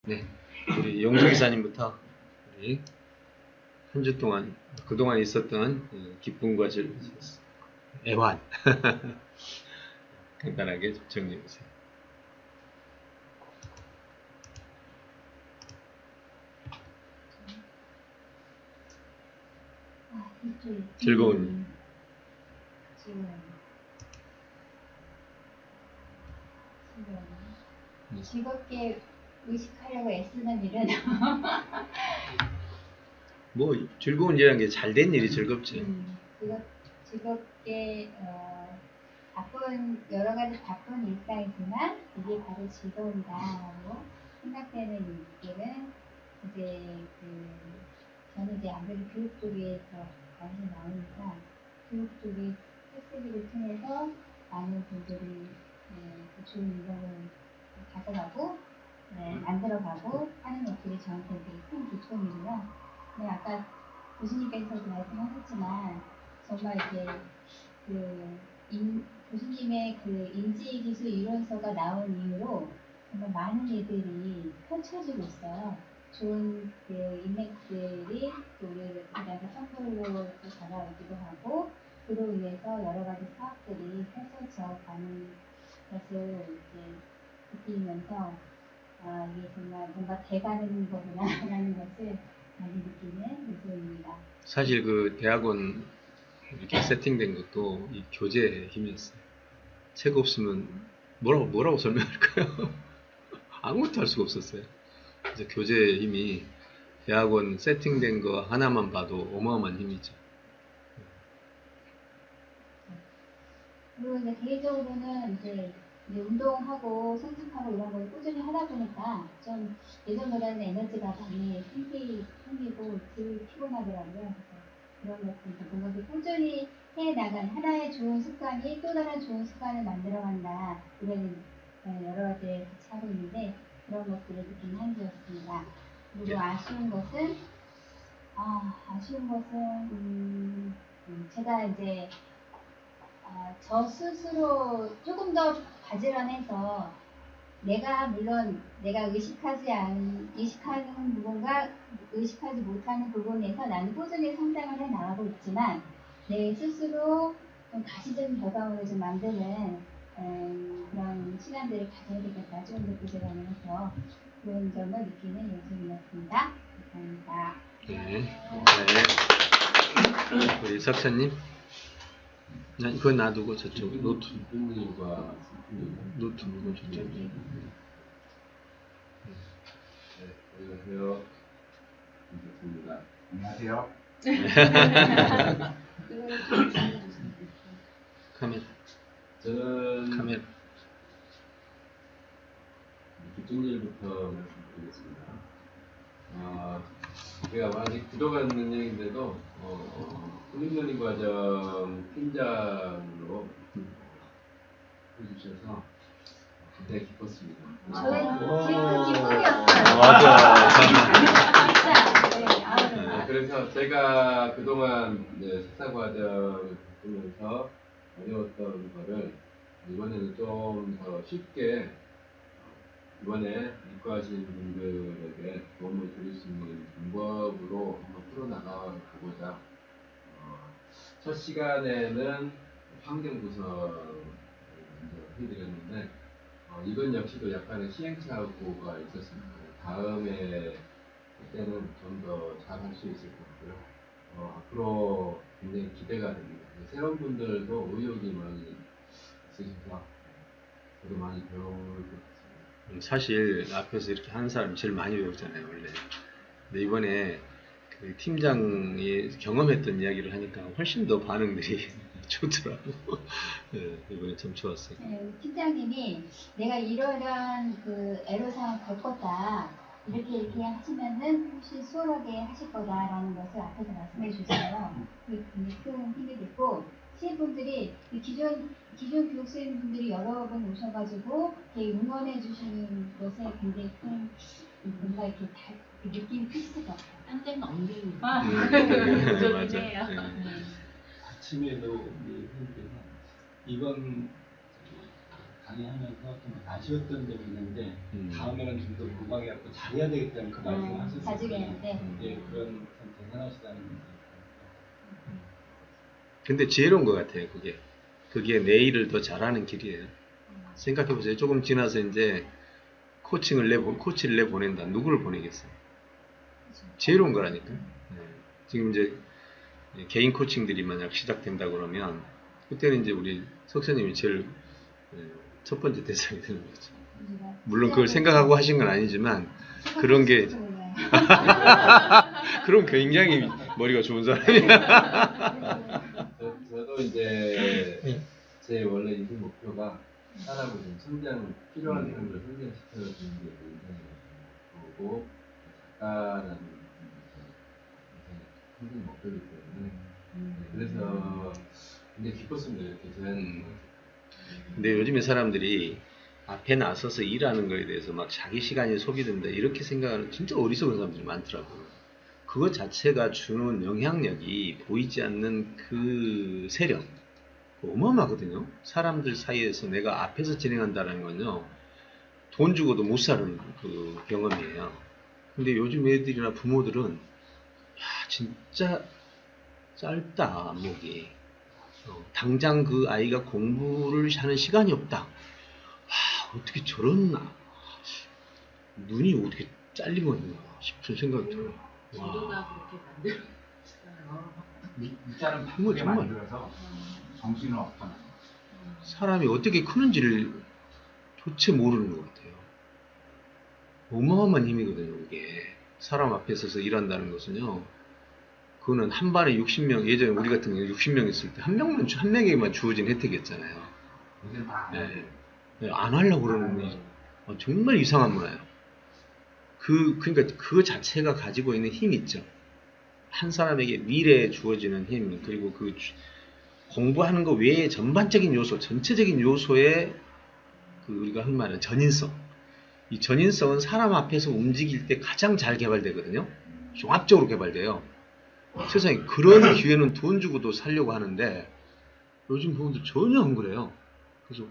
네, 우리 용주 기사님부터 우리 한 주 동안 그동안 있었던 기쁨과 애환 간단하게 정리해 보세요. 즐거운 즐겁게 의식하려고 애쓰는 일은 뭐 즐거운 일이라는 게 잘된 일이 즐겁지. 즐겁게 여러 가지 바쁜 일상이지만 이게 바로 즐거움이다라고 생각되는 일들은 이제 저는 이제 아무래도 교육 쪽에서 관심이 많으니까 교육 쪽의 테스트를 통해서 많은 분들이 좋은 인정을 가져가고 만들어가고 하는 것들이 저한테 되게 큰 기쁨이고요. 근데 아까 교수님께서도 말씀하셨지만 정말 이제 교수님의 인지기술 이론서가 나온 이후로 정말 많은 일들이 펼쳐지고 있어요. 좋은 인맥들이 우리를 우리한테 선물로 다가오기도 하고 그로 인해서 여러 가지 사업들이 펼쳐져 가는 것을 이제 느끼면서 이게 정말 뭔가 돼가는 거구나라는 것을 많이 느끼는 요소입니다. 사실 대학원 이렇게 세팅된 것도 이 교재의 힘이었어요. 책 없으면 뭐라고 설명할까요? 아무것도 할 수가 없었어요. 그래서 교재의 힘이 대학원 세팅된 거 하나만 봐도 어마어마한 힘이죠. 그리고 이제 개인적으로는 이제 운동하고 생식하고 이런 걸 꾸준히 하다 보니까 좀 예전보다는 에너지가 많이 생기고 덜 피곤하더라고요. 그런 것들 뭔가 꾸준히 해나가는 하나의 좋은 습관이 또 다른 좋은 습관을 만들어간다. 이런 여러 가지 같이 하고 있는데 그런 것들을 느끼는 한 주였습니다. 그리고 아쉬운 것은 제가 이제 저 스스로 조금 더 바지런해서 물론 내가 의식하는 부분과 의식하지 못하는 부분에서 나는 꾸준히 성장을 해 나가고 있지만 내 스스로 좀 가시적인 결과물을 좀 만드는 그런 시간들을 가져야 되겠다. 조금 더 부지런해서 그런 점을 느끼는 요즘이었습니다. 감사합니다. 네. 우리 석찬님. 그건 놔두고 저쪽 노트. 노트 보고 저쪽. 안녕하세요. 반갑습니다. 안녕하세요. 카메라. 저는 카메라. 기쁜 일부터 말씀드리겠습니다. 제가 아직 들어간 능력인데도 훈련연이 과정 팀장으로 해주셔서 굉장히 기뻤습니다. 저의 기쁨이었어요. 맞아. 그래서 제가 그동안 석사 과정을 겪으면서 어려웠던 거를 이번에는 좀 더 쉽게 이번에 입과하신 분들에게 도움을 드릴 수 있는 방법으로 한번 풀어나가 보고자 첫 시간에는 환경 구성을 해드렸는데 이건 역시도 약간의 시행착오가 있었습니다. 다음에 때는 좀 더 잘 할 수 있을 것 같고요. 앞으로 굉장히 기대가 됩니다. 새로운 분들도 의욕이 많이 있으셔서 저도 많이 배울 것 같습니다. 사실 앞에서 이렇게 하는 사람이 제일 많이 배우잖아요, 원래. 근데 이번에 팀장이 경험했던 이야기를 하니까 훨씬 더 반응들이 좋더라고. 이번에 참 좋았어요. 팀장님이 내가 이러한 애로사항을 겪을 거다. 이렇게 하시면은 훨씬 수월하게 하실 거다라는 것을 앞에서 말씀해 주셨어요. 그게 굉장히 큰 힘이 됐고, 시민분들이 기존 교육생분들이 여러 분 오셔가지고 이렇게 응원해 주시는 것에 굉장히 큰 뭔가 이렇게 느낌이 크실 것 같아요. 딴 데는 없는 아침에도 우리 회의에서 이번 강의하면서 좀 아쉬웠던 점이 있는데 다음에는 좀 더 건강해갖고 잘해야 되겠다는 그 말씀을 하셨어요. 가족의 네. 예, 그런 좀 대단하시다는 얘기. 근데 지혜로운 것 같아요, 그게. 그게 내 일을 더 잘하는 길이에요. 생각해보세요. 조금 지나서 이제 코치를 내보낸다. 누구를 보내겠어요? 지혜로운 거라니까. 네. 지금 이제 개인 코칭들이 만약 시작된다 그러면, 그때는 이제 우리 석사님이 제일 첫 번째 대상이 되는 거죠. 물론 그걸 생각하고 하신 건 아니지만, 그런 게, 그럼 굉장히 머리가 좋은 사람이야. 저도 이제 제 원래 인생 목표가 사람을 좀 필요한 사람을 성장시켜주는 게 인생의 거고, 작가라는 인생 목표이기 때문에 그래서 굉장히 기뻤습니다. 이렇게 제안이. 근데 요즘에 사람들이 앞에 나서서 일하는 거에 대해서 막 자기 시간이 소비된다 이렇게 생각하는 진짜 어리석은 사람들이 많더라고요. 그것 자체가 주는 영향력이 보이지 않는 그 세력 어마어마하거든요. 사람들 사이에서 내가 앞에서 진행한다는 건요, 돈 주고도 못 사는 그 경험이에요. 근데 요즘 애들이나 부모들은 야 진짜 짧다 안목이. 당장 그 아이가 공부를 하는 시간이 없다. 어떻게 저런 눈이 어떻게 잘린 건가 싶은 생각이 들어요. 제도가 그렇게 만들어졌어요. 일자는 바꾸게 만들어서 정신은 없잖아. 사람이 어떻게 크는지를 도대체 모르는 것 같아요. 어마어마한 힘이거든요, 이게. 사람 앞에 서서 일한다는 것은요, 그거는 한 반에 60명, 예전에 우리 같은 경우 60명 있을 때 한 명에게만 주어진 혜택이었잖아요. 요새는 다 네. 네, 안 하려고 그러는 정말 이상한 문화예요. 그러니까 그 자체가 가지고 있는 힘이 있죠. 한 사람에게 미래에 주어지는 힘, 그리고 그 공부하는 것 외에 전반적인 요소, 전체적인 요소의 그 우리가 흔히 말하는 전인성. 이 전인성은 사람 앞에서 움직일 때 가장 잘 개발되거든요. 종합적으로 개발돼요. 세상에 그런 기회는 돈 주고도 살려고 하는데 요즘 부모들 전혀 안 그래요. 그래서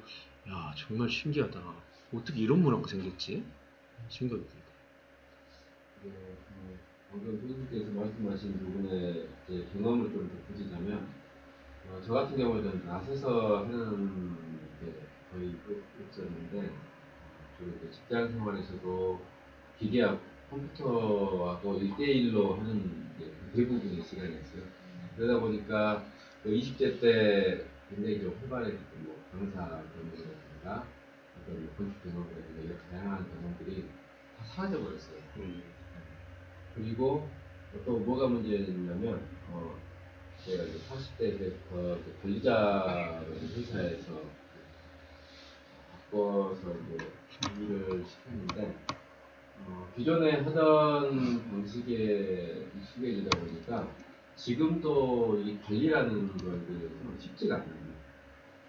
야 정말 신기하다. 어떻게 이런 문화가 생겼지? 생각이 듭니다. 방금 교수님께서 말씀하신 부분에 제 경험을 좀 덧붙이자면, 저 같은 경우는 나서서 하는 게 거의 없었는데, 그 직장 생활에서도 기계하고 컴퓨터하고 1대1로 하는 게 대부분의 시간이었어요. 그러다 보니까 그 20대 때 굉장히 좀 활발했던 뭐 강사 경험이라든가 어떤 뭐 건축 경험이라든가 이런 다양한 경험들이 다 사라져버렸어요. 그리고 또 뭐가 문제였냐면, 제가 이제 40대 때부터 관리자라는 회사에서 바꿔서 이제 일을 시켰는데, 기존에 하던 방식에 익숙해지다 보니까 지금도 이 관리라는 것들이 쉽지가 않아요.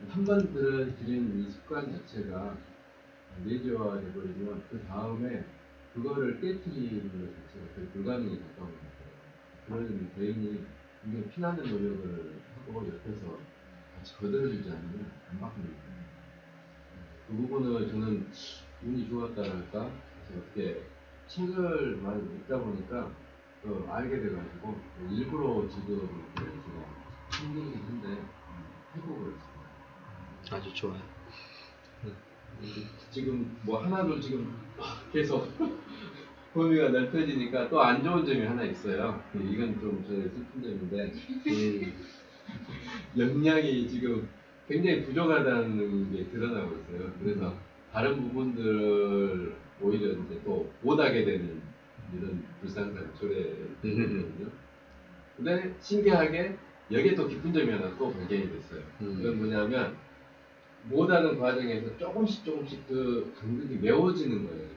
한 번 들인 이 습관 자체가 내재화 돼버리면 그 다음에 그거를 깨트리는 것 자체가 거의 불가능에 가까운 것 같아요. 그런 개인이 굉장히 피나는 노력을 하고 옆에서 같이 거들어주지 않으면 안 바뀝니다. 그 부분을 저는 운이 좋았다랄까? 그래서 어떻게 책을 많이 읽다 보니까 알게 돼가지고 일부러 지금 제가 힘들긴 한데 해보고 있습니다. 아주 좋아요. 지금 뭐 하나도 지금 계속 범위가 넓혀지니까 또 안 좋은 점이 하나 있어요. 이건 좀 저의 슬픈 점인데, 역량이 지금 굉장히 부족하다는 게 드러나고 있어요. 그래서 다른 부분들 오히려 이제 또 못하게 되는 이런 불상사가 초래되거든요. 근데 신기하게 여기에 또 기쁜 점이 하나 또 발견이 됐어요. 이건 뭐냐면 못하는 과정에서 조금씩 그 간극이 메워지는 거예요.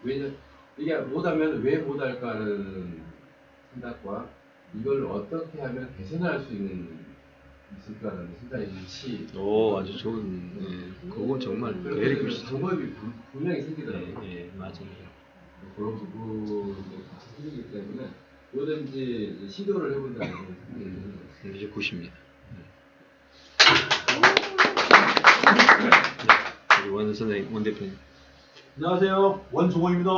왜냐 이게 못하면 왜 못할까라는 생각과 이걸 어떻게 하면 개선할 수 있을까라는 생각이 같이. 오 아주 좋은. 그건 정말 그래서 방법이 분명히 생기더라고요. 예, 맞아요. 그런 부분이 같이 생기기 때문에 뭐든지 시도를 해본다는 생각이 드는 것 같습니다. 이제 90입니다. 원 선생님, 원 대표님. 안녕하세요. 원종호입니다.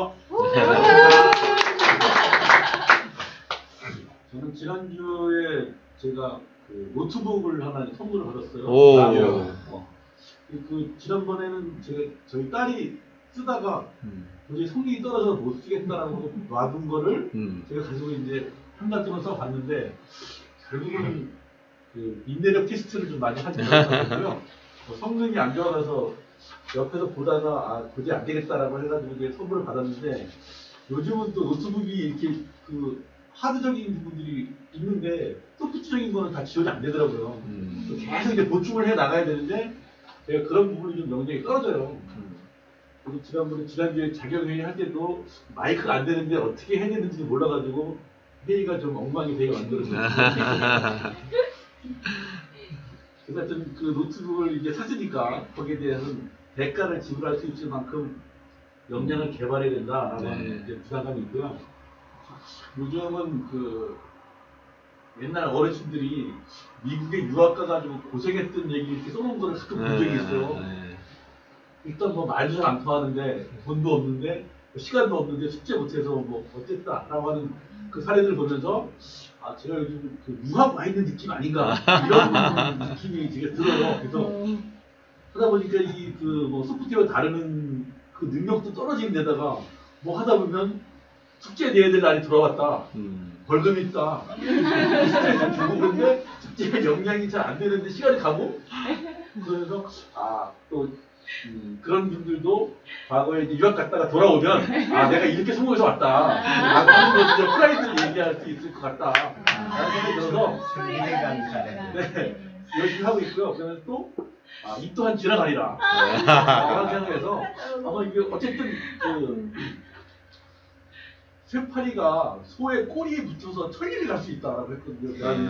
저는 지난주에 제가 그 노트북을 하나 선물을 받았어요. 오. 그 지난번에는 저희 딸이 쓰다가 도저히 성능이 떨어져서 못 쓰겠다라고 놔둔 거를 제가 가지고 이제 한 달 동안 써봤는데 결국은 그 인내력 테스트를 좀 많이 하지 못했고요. 성능이 안 좋아서 옆에서 보다가 아 도저히 안 되겠다라고 해가지고 이제 선물을 받았는데 요즘은 또 노트북이 이렇게 그 하드적인 부분들이 있는데 소프트적인 거는 다 지원이 안 되더라고요. 계속 이제 보충을 해 나가야 되는데 제가 그런 부분이 좀 명령이 떨어져요. 그래서 지난주에 자격회의 할 때도 마이크가 안 되는데 어떻게 해야 되는지 몰라가지고 회의가 좀 엉망이 되게 만들어졌어요. 그래서 하여튼 그 노트북을 이제 샀으니까 거기에 대해서는 대가를 지불할 수 있을 만큼 역량을 개발해야 된다라고 하는 이제 부담감이 있고요. 요즘은 그 옛날 어르신들이 미국에 유학 가가지고 고생했던 얘기 이렇게 써놓은 거를 가끔 본 적이 있어요. 일단 뭐 말도 잘 안 통하는데 돈도 없는데 시간도 없는데 숙제 못해서 뭐 어쨌다라고 하는 그 사례들을 보면서 아 제가 요즘 그 유학 와 있는 느낌 아닌가 이런 느낌이 되게 들어요. 그래서 하다 보니까 이 그 뭐 소프트웨어 다루는 그 능력도 떨어지는 데다가 뭐 하다 보면 숙제 내야 될 날이 돌아왔다. 벌금이 있다. 숙제 좀 주고 그런데 숙제 역량이 잘 안 되는데 시간이 가고 그러면서 또 그런 분들도 과거에 이제 유학 갔다가 돌아오면 아 내가 이렇게 성공해서 왔다 라고 하는 것을 프라이드를 얘기할 수 있을 것 같다 라는 생각이 들어서 네, 열심히 하고 있고요. 그러면 또 이 또한 지나가리라 라는 생각에서 아마 이게 어쨌든 그 쇠파리가 소의 꼬리에 붙어서 천리를 갈 수 있다라고 했거든요.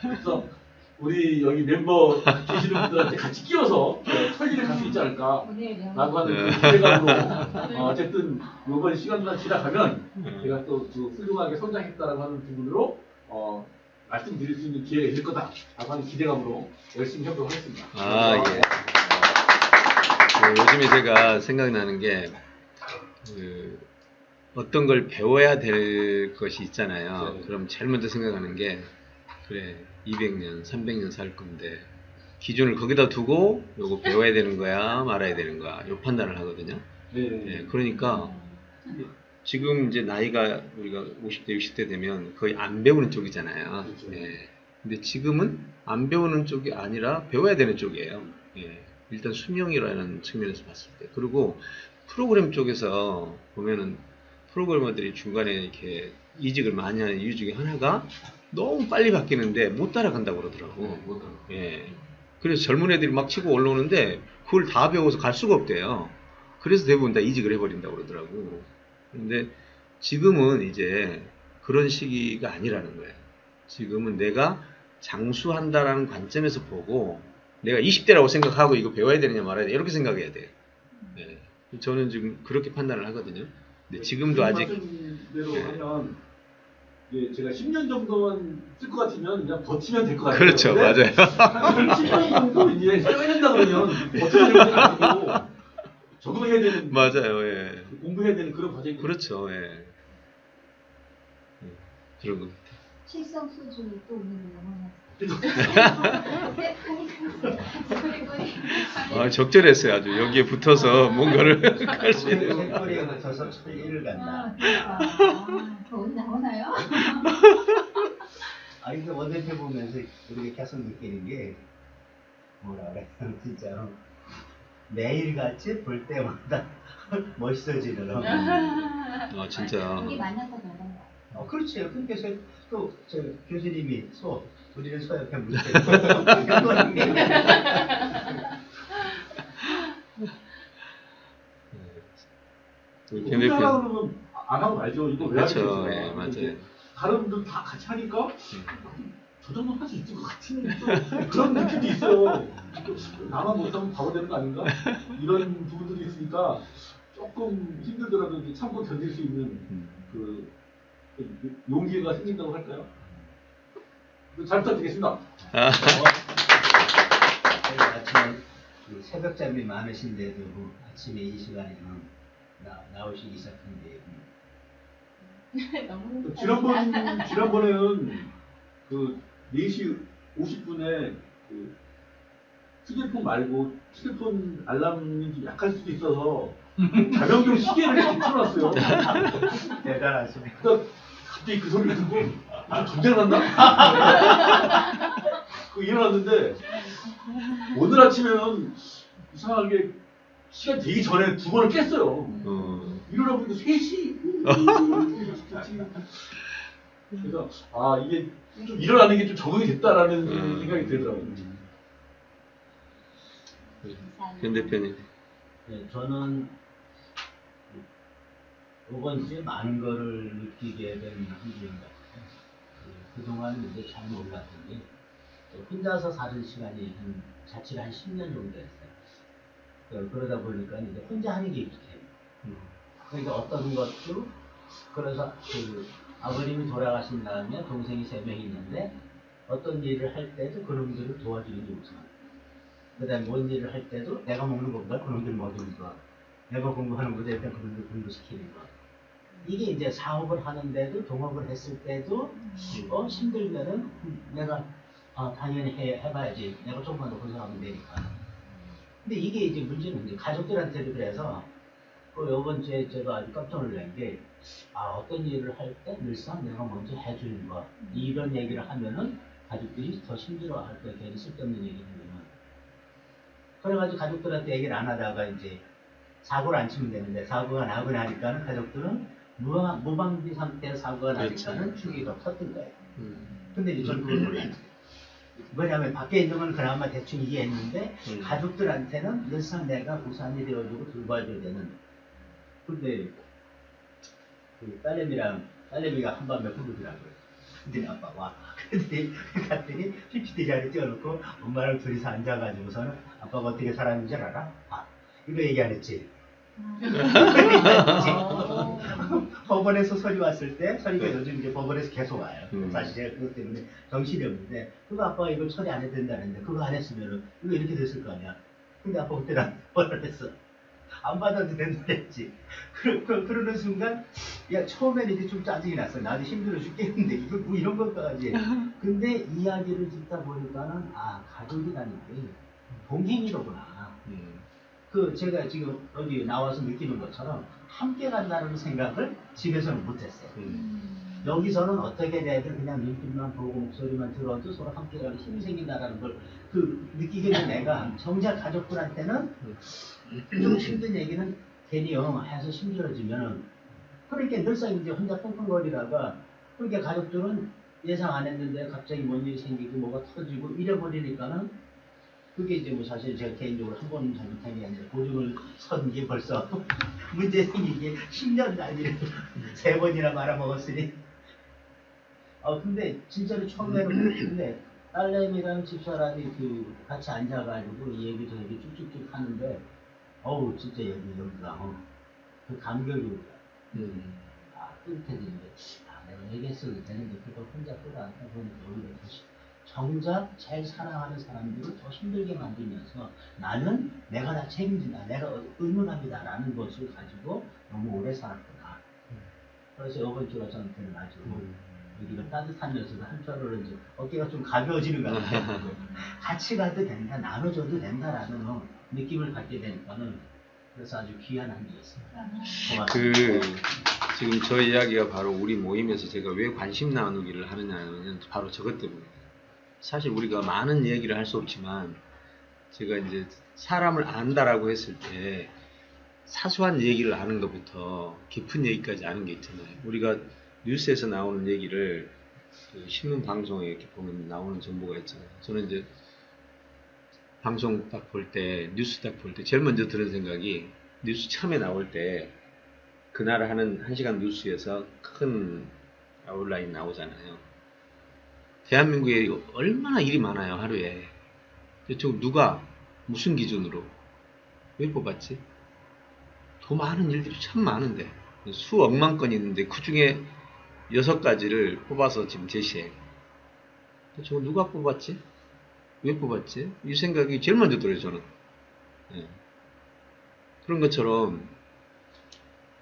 그래서 우리 여기 멤버 계시는 분들한테 같이 끼워서 천리를 갈 수 있지 않을까 라고 하는 기대감으로 어쨌든 이번 시간만 지나가면 제가 또 그 훌륭하게 성장했다라고 하는 부분으로 말씀드릴 수 있는 기회가 있을 거다 라고 하는 기대감으로 열심히 해보도록 하겠습니다. 예. 요즘에 제가 생각나는 게 어떤 걸 배워야 될 것이 있잖아요. 네. 그럼 제일 먼저 생각하는 게 그래 200년, 300년 살 건데 기준을 거기다 두고 요거 배워야 되는 거야 말아야 되는 거야 요 판단을 하거든요. 네. 그러니까 지금 이제 나이가 우리가 50대, 60대 되면 거의 안 배우는 쪽이잖아요. 그렇죠. 근데 지금은 안 배우는 쪽이 아니라 배워야 되는 쪽이에요. 일단 수명이라는 측면에서 봤을 때. 그리고 프로그램 쪽에서 보면은 프로그래머들이 중간에 이렇게 이직을 많이 하는 이유 중에 하나가 너무 빨리 바뀌는데 못 따라간다고 그러더라고. 그래서 젊은 애들이 막 치고 올라오는데 그걸 다 배워서 갈 수가 없대요. 그래서 대부분 다 이직을 해버린다고 그러더라고. 근데 지금은 이제 그런 시기가 아니라는 거예요. 지금은 내가 장수한다라는 관점에서 보고 내가 20대라고 생각하고 이거 배워야 되느냐 말아야 되느냐 이렇게 생각해야 돼요. 저는 지금 그렇게 판단을 하거든요. 근데 지금도 아직 대로 하면 제가 10년 정도만 쓸 것 같으면 그냥 버티면 될 것 같아요. 그렇죠, 맞아요. 한 10년 정도 이제 써야 된다 그러면 버티면 될 것 같고 적응해야 되는 맞아요. 공부해야 되는 그런 과정이 그렇죠. 그런 것 같아요. 실성 수준이 또 있는 적절했어요. 아주 여기에 붙어서 뭔가를 할 수 있는. 꼬리에 붙어서 천리를 간다. 돈 나오나요? 아니 그 원대표 보면서 우리가 계속 느끼는 게 뭐라 그래 진짜로 매일같이 볼 때마다 멋있어지더라고요. 진짜. 우리 만나서 말한 거. 그렇지. 그래서 또 저 교수님이 우리는 소 옆에 묻혀 혼자 하라 그러면 안 하고 말죠. 이거 왜 하겠어요? 그렇죠. 맞아요. 다른 분들 다 같이 하니까 저 정도 할 수 있을 것 같은 그런 느낌도 있어요. 나만 못하면 바보 되는 거 아닌가? 이런 부분들이 있으니까 조금 힘들더라도 이제 참고 견딜 수 있는 그 용기가 생긴다고 할까요? 잘 부탁드리겠습니다. 아침에 그 새벽잠이 많으신데도 그 아침에 이 시간에는 나오시기 시작한데 너무 지난번에는 그 4시 50분에 그 휴대폰 말고 휴대폰 알람이 좀 약할 수도 있어서 자명종 시계를 이렇게 틀어놨어요. 대단하십니다. 그러니까 갑자기 그 소리를 듣고 전쟁 났나? 그 일어났는데 오늘 아침에는 이상하게 시간 되기 전에 2번을 깼어요. 일어나 보니까 3시. 그래서 아 이게 좀 일어나는 게 좀 적응이 됐다라는 생각이 들더라고요. 변 대표님. 네, 저는 이번 주에 많은 거를 느끼게 된 한주인 것 같아요. 그동안 이제 잘 몰랐던 게 혼자서 사는 시간이 자취를 한 10년 정도 했어요. 그러다 보니까 이제 혼자 하는 게 익숙해요. 그러니까 어떤 것도 그래서 그 아버님이 돌아가신 다음에 동생이 3명이 있는데 어떤 일을 할 때도 그놈들을 도와주는 게 우선. 그 다음에 뭔 일을 할 때도 내가 먹는 것보다 그놈들 먹이는 거, 내가 공부하는 것보다 일단 그놈들 공부시키는 거. 이게 이제 사업을 하는데도 동업을 했을 때도 힘들면은 내가 당연히 해봐야지. 내가 조금만 더 고생하면 되니까. 근데 이게 이제 문제는 이제 가족들한테도 그래서 이번 주에 제가 아주 깜짝 놀란 게 어떤 일을 할 때 늘상 내가 먼저 해주는 거 이런 얘기를 하면은 가족들이 더 힘들어할 거야. 괜히 쓸데없는 얘기를 하면은. 그래가지고 가족들한테 얘기를 안 하다가 이제 사고를 안 치면 되는데 사고가 나고 나니까는 가족들은 무방비 상태의 사고가 나니까는 충격이 더 컸던 거예요. 근데 이제 저는 그걸 몰랐어요. 뭐냐면 밖에 있는 건 그나마 대충 이해했는데 가족들한테는 늘상 내가 우산이 되어주고 돌봐줘야 되는. 근데 그 딸내미가 한밤에 부르더라고요. 근데 아빠 와. 근데 갔더니 PPT 자리 띄워놓고 엄마랑 둘이서 앉아가지고서는 아빠가 어떻게 살았는지 줄 알아? 이거 얘기 안 했지. 법원에서 서류 왔을 때 서류가 요즘 이제 법원에서 계속 와요. 사실 제가 그것 때문에 정신이 없는데 그거 아빠가 이걸 처리 안 해도 된다는데 그거 안 했으면은 이거 이렇게 됐을 거 아니야. 근데 아빠 그때는 뭐라 했어. 안 받아도 된다 했지. 그러는 순간 야 처음에는 이제 좀 짜증이 났어. 나도 힘들어 죽겠는데 이거 뭐 이런 것까지. 근데 이야기를 듣다 보니까는 가족이라는 게 동행이로구나. 제가 지금 여기 나와서 느끼는 것처럼 함께 간다는 생각을 집에서는 못했어요. 여기서는 어떻게 돼야든 그냥 눈빛만 보고 목소리만 들어도 서로 함께 가는 힘이 생긴다는 걸 느끼게 된 내가 정작 가족들한테는 좀 힘든 얘기는 괜히 해서 힘들어지면은 그러니까 늘상 이제 혼자 끙끙거리다가 그러니까 가족들은 예상 안 했는데 갑자기 뭔 일이 생기고 뭐가 터지고 이래버리니까는 그게 이제 뭐 사실 제가 개인적으로 한 번은 잘못한 게 아니라 보증을 선 게 벌써 문제 생긴 게 10년 단위로 3번이나 말아먹었으니 근데 진짜로 처음에는 근데 딸내미랑 집사람이 같이 앉아가지고 이 얘기 저 얘기 쭉쭉쭉 하는데 진짜 여기가 그 감격이 뿌듯해지는데 내가 얘기했어도 되는데 그걸 혼자 끌어안다 보니까 오히려 정작 잘 사랑하는 사람들을 더 힘들게 만들면서 나는 내가 다 책임진다, 내가 의무합니다 라는 것을 가지고 너무 오래 살았구나. 그래서 이번 주가 저한테는 아주 여기가 따뜻하면서도 한편으로 이제 어깨가 좀 가벼워지는 것 같아요. 같이 가도 된다, 나눠줘도 된다라는 느낌을 갖게 되니까는 그래서 아주 귀한 한 주였습니다. 고맙습니다. 지금 저 이야기가 바로 우리 모임에서 제가 왜 관심 나누기를 하느냐는 바로 저것 때문에. 사실 우리가 많은 얘기를 할 수 없지만 제가 이제 사람을 안다라고 했을 때 사소한 얘기를 아는 것부터 깊은 얘기까지 아는 게 있잖아요. 우리가 뉴스에서 나오는 얘기를 신문 방송에 이렇게 보면 나오는 정보가 있잖아요. 저는 이제 방송 딱 볼 때, 뉴스 딱 볼 때 제일 먼저 드는 생각이 뉴스 처음에 나올 때 그날 하는 1시간 뉴스에서 큰 아웃라인 나오잖아요. 대한민국에 얼마나 일이 많아요, 하루에. 대충 누가, 무슨 기준으로, 왜 뽑았지? 더 많은 일들이 참 많은데, 수억만 건이 있는데, 그 중에 6가지를 뽑아서 지금 제시해. 저거 누가 뽑았지? 왜 뽑았지? 이 생각이 제일 먼저 들어요, 저는. 예. 그런 것처럼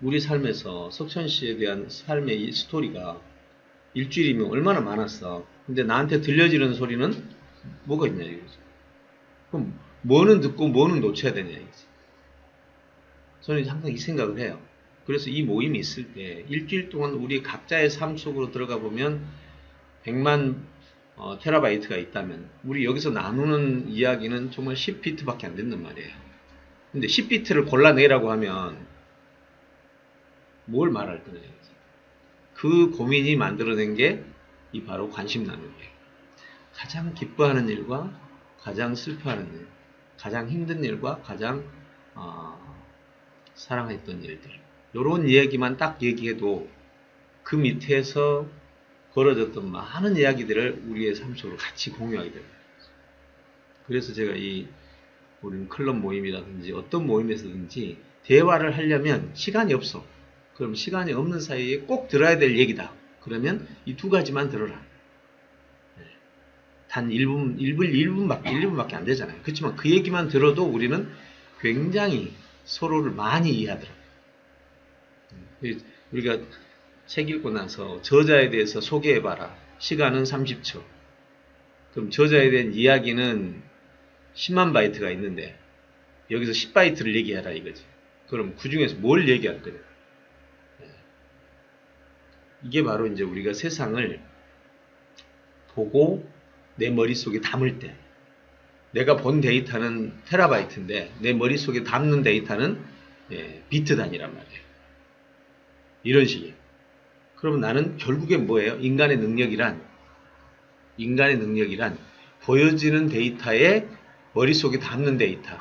우리 삶에서 석천 씨에 대한 삶의 이 스토리가 일주일이면 얼마나 많았어. 근데 나한테 들려지는 소리는 뭐가 있냐 이거지. 그럼 뭐는 듣고 뭐는 놓쳐야 되냐 이거지. 저는 항상 이 생각을 해요. 그래서 이 모임이 있을 때 일주일 동안 우리 각자의 삶 속으로 들어가 보면 100만 테라바이트가 있다면 우리 여기서 나누는 이야기는 정말 10비트밖에 안 된단 말이에요. 근데 10비트를 골라내라고 하면 뭘 말할 거냐 이거지. 그 고민이 만들어낸 게 이 바로 관심 나누기. 가장 기뻐하는 일과 가장 슬퍼하는 일, 가장 힘든 일과 가장 사랑했던 일들. 이런 이야기만 딱 얘기해도 그 밑에서 벌어졌던 많은 이야기들을 우리의 삶 속으로 같이 공유하게 됩니다. 그래서 제가 우리는 클럽 모임이라든지 어떤 모임에서든지 대화를 하려면 시간이 없어. 그럼 시간이 없는 사이에 꼭 들어야 될 얘기다. 그러면 이 두 가지만 들어라. 단 1분밖에 안 되잖아요. 그렇지만 그 얘기만 들어도 우리는 굉장히 서로를 많이 이해하더라고요. 우리가 책 읽고 나서 저자에 대해서 소개해봐라. 시간은 30초. 그럼 저자에 대한 이야기는 10만 바이트가 있는데 여기서 10바이트를 얘기해라 이거지. 그럼 그 중에서 뭘 얘기할 거냐. 이게 바로 이제 우리가 세상을 보고 내 머릿속에 담을 때 내가 본 데이터는 테라바이트인데 내 머릿속에 담는 데이터는 비트 단위란 말이에요. 이런 식이에요. 그럼 나는 결국엔 뭐예요? 인간의 능력이란 보여지는 데이터에 머릿속에 담는 데이터,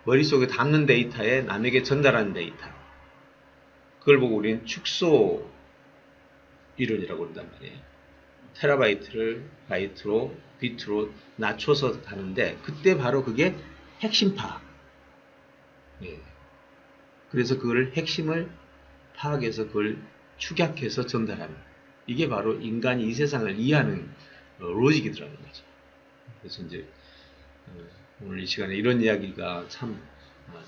머릿속에 담는 데이터에 남에게 전달하는 데이터. 그걸 보고 우리는 축소 이론이라고 그런단 말이에요. 테라바이트를 바이트로, 비트로 낮춰서 가는데 그때 바로 그게 핵심 파악. 그래서 그걸 핵심을 파악해서 그걸 축약해서 전달하는. 이게 바로 인간이 이 세상을 이해하는 로직이더라는 거죠. 그래서 이제 오늘 이 시간에 이런 이야기가 참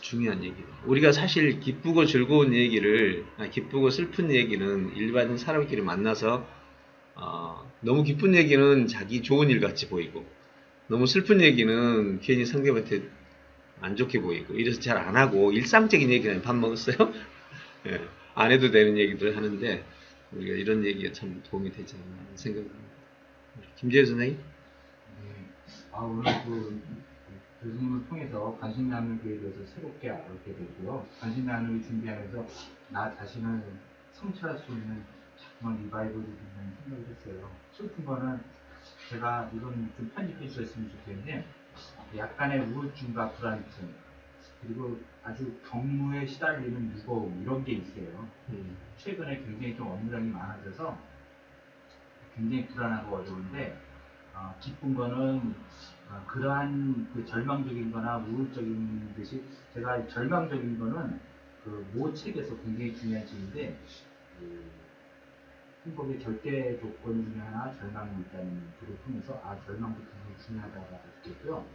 중요한 얘기다. 우리가 사실 기쁘고 즐거운 얘기를, 기쁘고 슬픈 얘기는 일반 사람끼리 만나서 너무 기쁜 얘기는 자기 좋은 일 같이 보이고 너무 슬픈 얘기는 괜히 상대방한테 안 좋게 보이고 이래서 잘 안 하고 일상적인 얘기는 밥 먹었어요? 예, 안 해도 되는 얘기들 하는데 우리가 이런 얘기가 참 도움이 되지 않나 생각합니다. 김재우 선생님? 오늘 교수님을 통해서 관심 나누기에 대해서 새롭게 알게 되고요. 관심 나누기 준비하면서 나 자신을 성취할 수 있는 정말 리바이벌이 된다는 생각을 했어요. 슬픈 거는 제가 이건 좀 편집해 주셨으면 좋겠는데 약간의 우울증과 불안증 그리고 아주 경무에 시달리는 무거움 이런 게 있어요. 최근에 굉장히 좀 업무량이 많아져서 굉장히 불안하고 어려운데 기쁜 거는 그러한 그 절망적인 거나 우울적인 듯이 제가 절망적인 거는 그 모 책에서 굉장히 중요한 책인데 행복의 절대 조건 중에 하나 절망이 있다는 글을 통해서 절망도 굉장히 중요하다고 느꼈고요.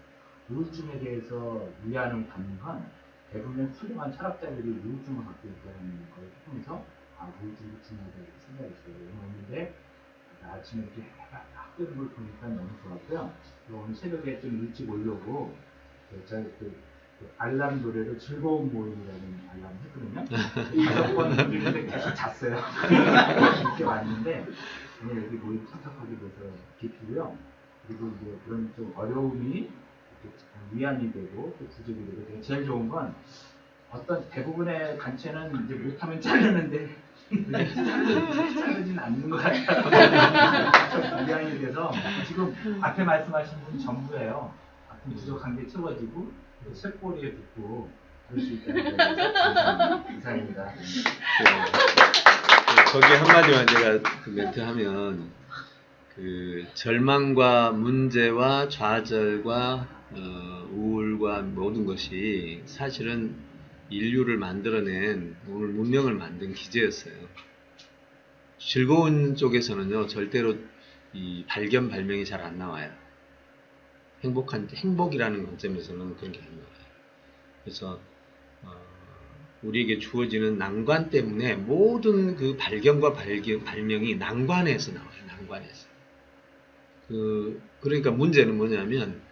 우울증에 대해서 위안을 갖는 건 대부분 훌륭한 철학자들이 우울증을 갖고 있다는 걸 통해서 우울증이 중요하다고 생각했어요. 오는데 아침에 이렇게 해가 딱 뜨는 걸 보니까 너무 좋았고요. 오늘 새벽에 좀 일찍 오려고 알람 노래를 즐거운 모임이라는 알람 했거든요. 5번 울리는데 계속 잤어요. 이렇게 왔는데 오늘 여기 모임 참석하게 돼서 기쁘고요. 그리고 이제 그런 좀 어려움이 위안이 되고 또 부족이 되고 제일 좋은 건 어떤 대부분의 단체는 이제 못하면 자르는데 자르진 않는 것 같아요. 위안이 돼서 지금 앞에 말씀하신 분 전부예요. 앞에 부족한 게 채워지고 쇳꼬리에 붙고 할 수 있다는 거예요. 이상입니다. 거기 한마디만 제가 그 멘트 하면 절망과 문제와 좌절과 우울과 모든 것이 사실은 인류를 만들어낸 오늘 문명을 만든 기제였어요. 즐거운 쪽에서는요 절대로 이 발견 발명이 잘 안 나와요. 행복이라는 관점에서는 그런 게 안 나와요. 그래서 우리에게 주어지는 난관 때문에 모든 그 발견과 발명이 난관에서 나와요. 난관에서. 그러니까 문제는 뭐냐면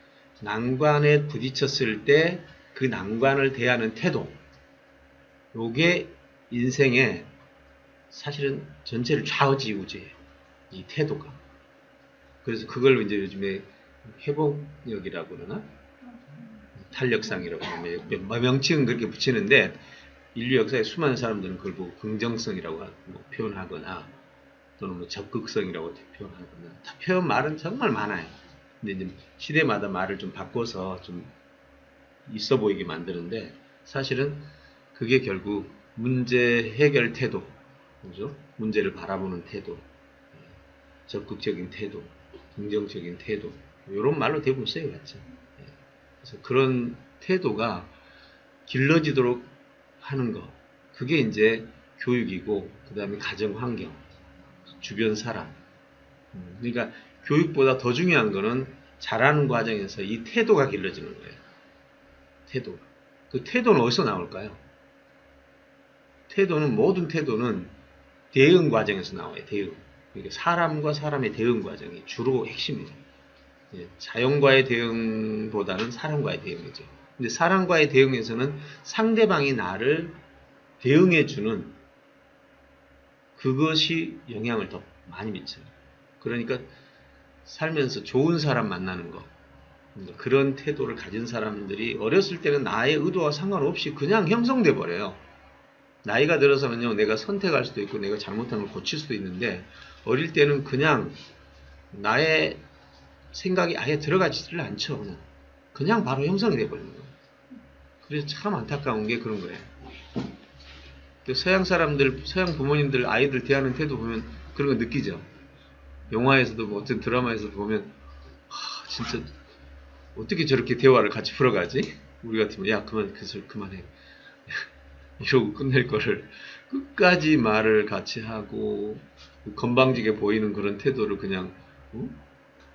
난관에 부딪혔을 때 그 난관을 대하는 태도, 요게 인생의 사실은 전체를 좌우지우지해요. 이 태도가. 그래서 그걸 이제 요즘에 회복력이라고 그러나 탄력상이라고 그러나 명칭은 그렇게 붙이는데 인류 역사의 수많은 사람들은 그걸 보고 긍정성이라고 표현하거나 또는 뭐 적극성이라고 표현하거나 다 표현 말은 정말 많아요. 근데 이제 시대마다 말을 좀 바꿔서 좀 있어 보이게 만드는데 사실은 그게 결국 문제 해결 태도, 그죠? 문제를 바라보는 태도, 적극적인 태도, 긍정적인 태도 이런 말로 대부분 쓰여왔죠. 그래서 그런 태도가 길러지도록 하는 것, 그게 이제 교육이고 그 다음에 가정 환경, 주변 사람. 그러니까 교육보다 더 중요한 거는 자라는 과정에서 이 태도가 길러지는 거예요. 태도. 그 태도는 어디서 나올까요? 모든 태도는 대응 과정에서 나와요. 대응. 그러니까 사람과 사람의 대응 과정이 주로 핵심이죠. 자연과의 대응보다는 사람과의 대응이죠. 근데 사람과의 대응에서는 상대방이 나를 대응해주는 그것이 영향을 더 많이 미쳐요. 그러니까 살면서 좋은 사람 만나는 것, 그런 태도를 가진 사람들이 어렸을 때는 나의 의도와 상관없이 그냥 형성돼 버려요. 나이가 들어서는요, 내가 선택할 수도 있고 내가 잘못한 걸 고칠 수도 있는데 어릴 때는 그냥 나의 생각이 아예 들어가지를 않죠. 그냥 바로 형성이 돼 버리는 거예요. 그래서 참 안타까운 게 그런 거예요. 서양 사람들, 서양 부모님들 아이들 대하는 태도 보면 그런 거 느끼죠. 영화에서도 뭐 어떤 드라마에서도 보면 진짜 어떻게 저렇게 대화를 같이 풀어가지? 우리 같으면 야 그만 그 소리 그만해 이러고 끝낼 거를 끝까지 말을 같이 하고 건방지게 보이는 그런 태도를 그냥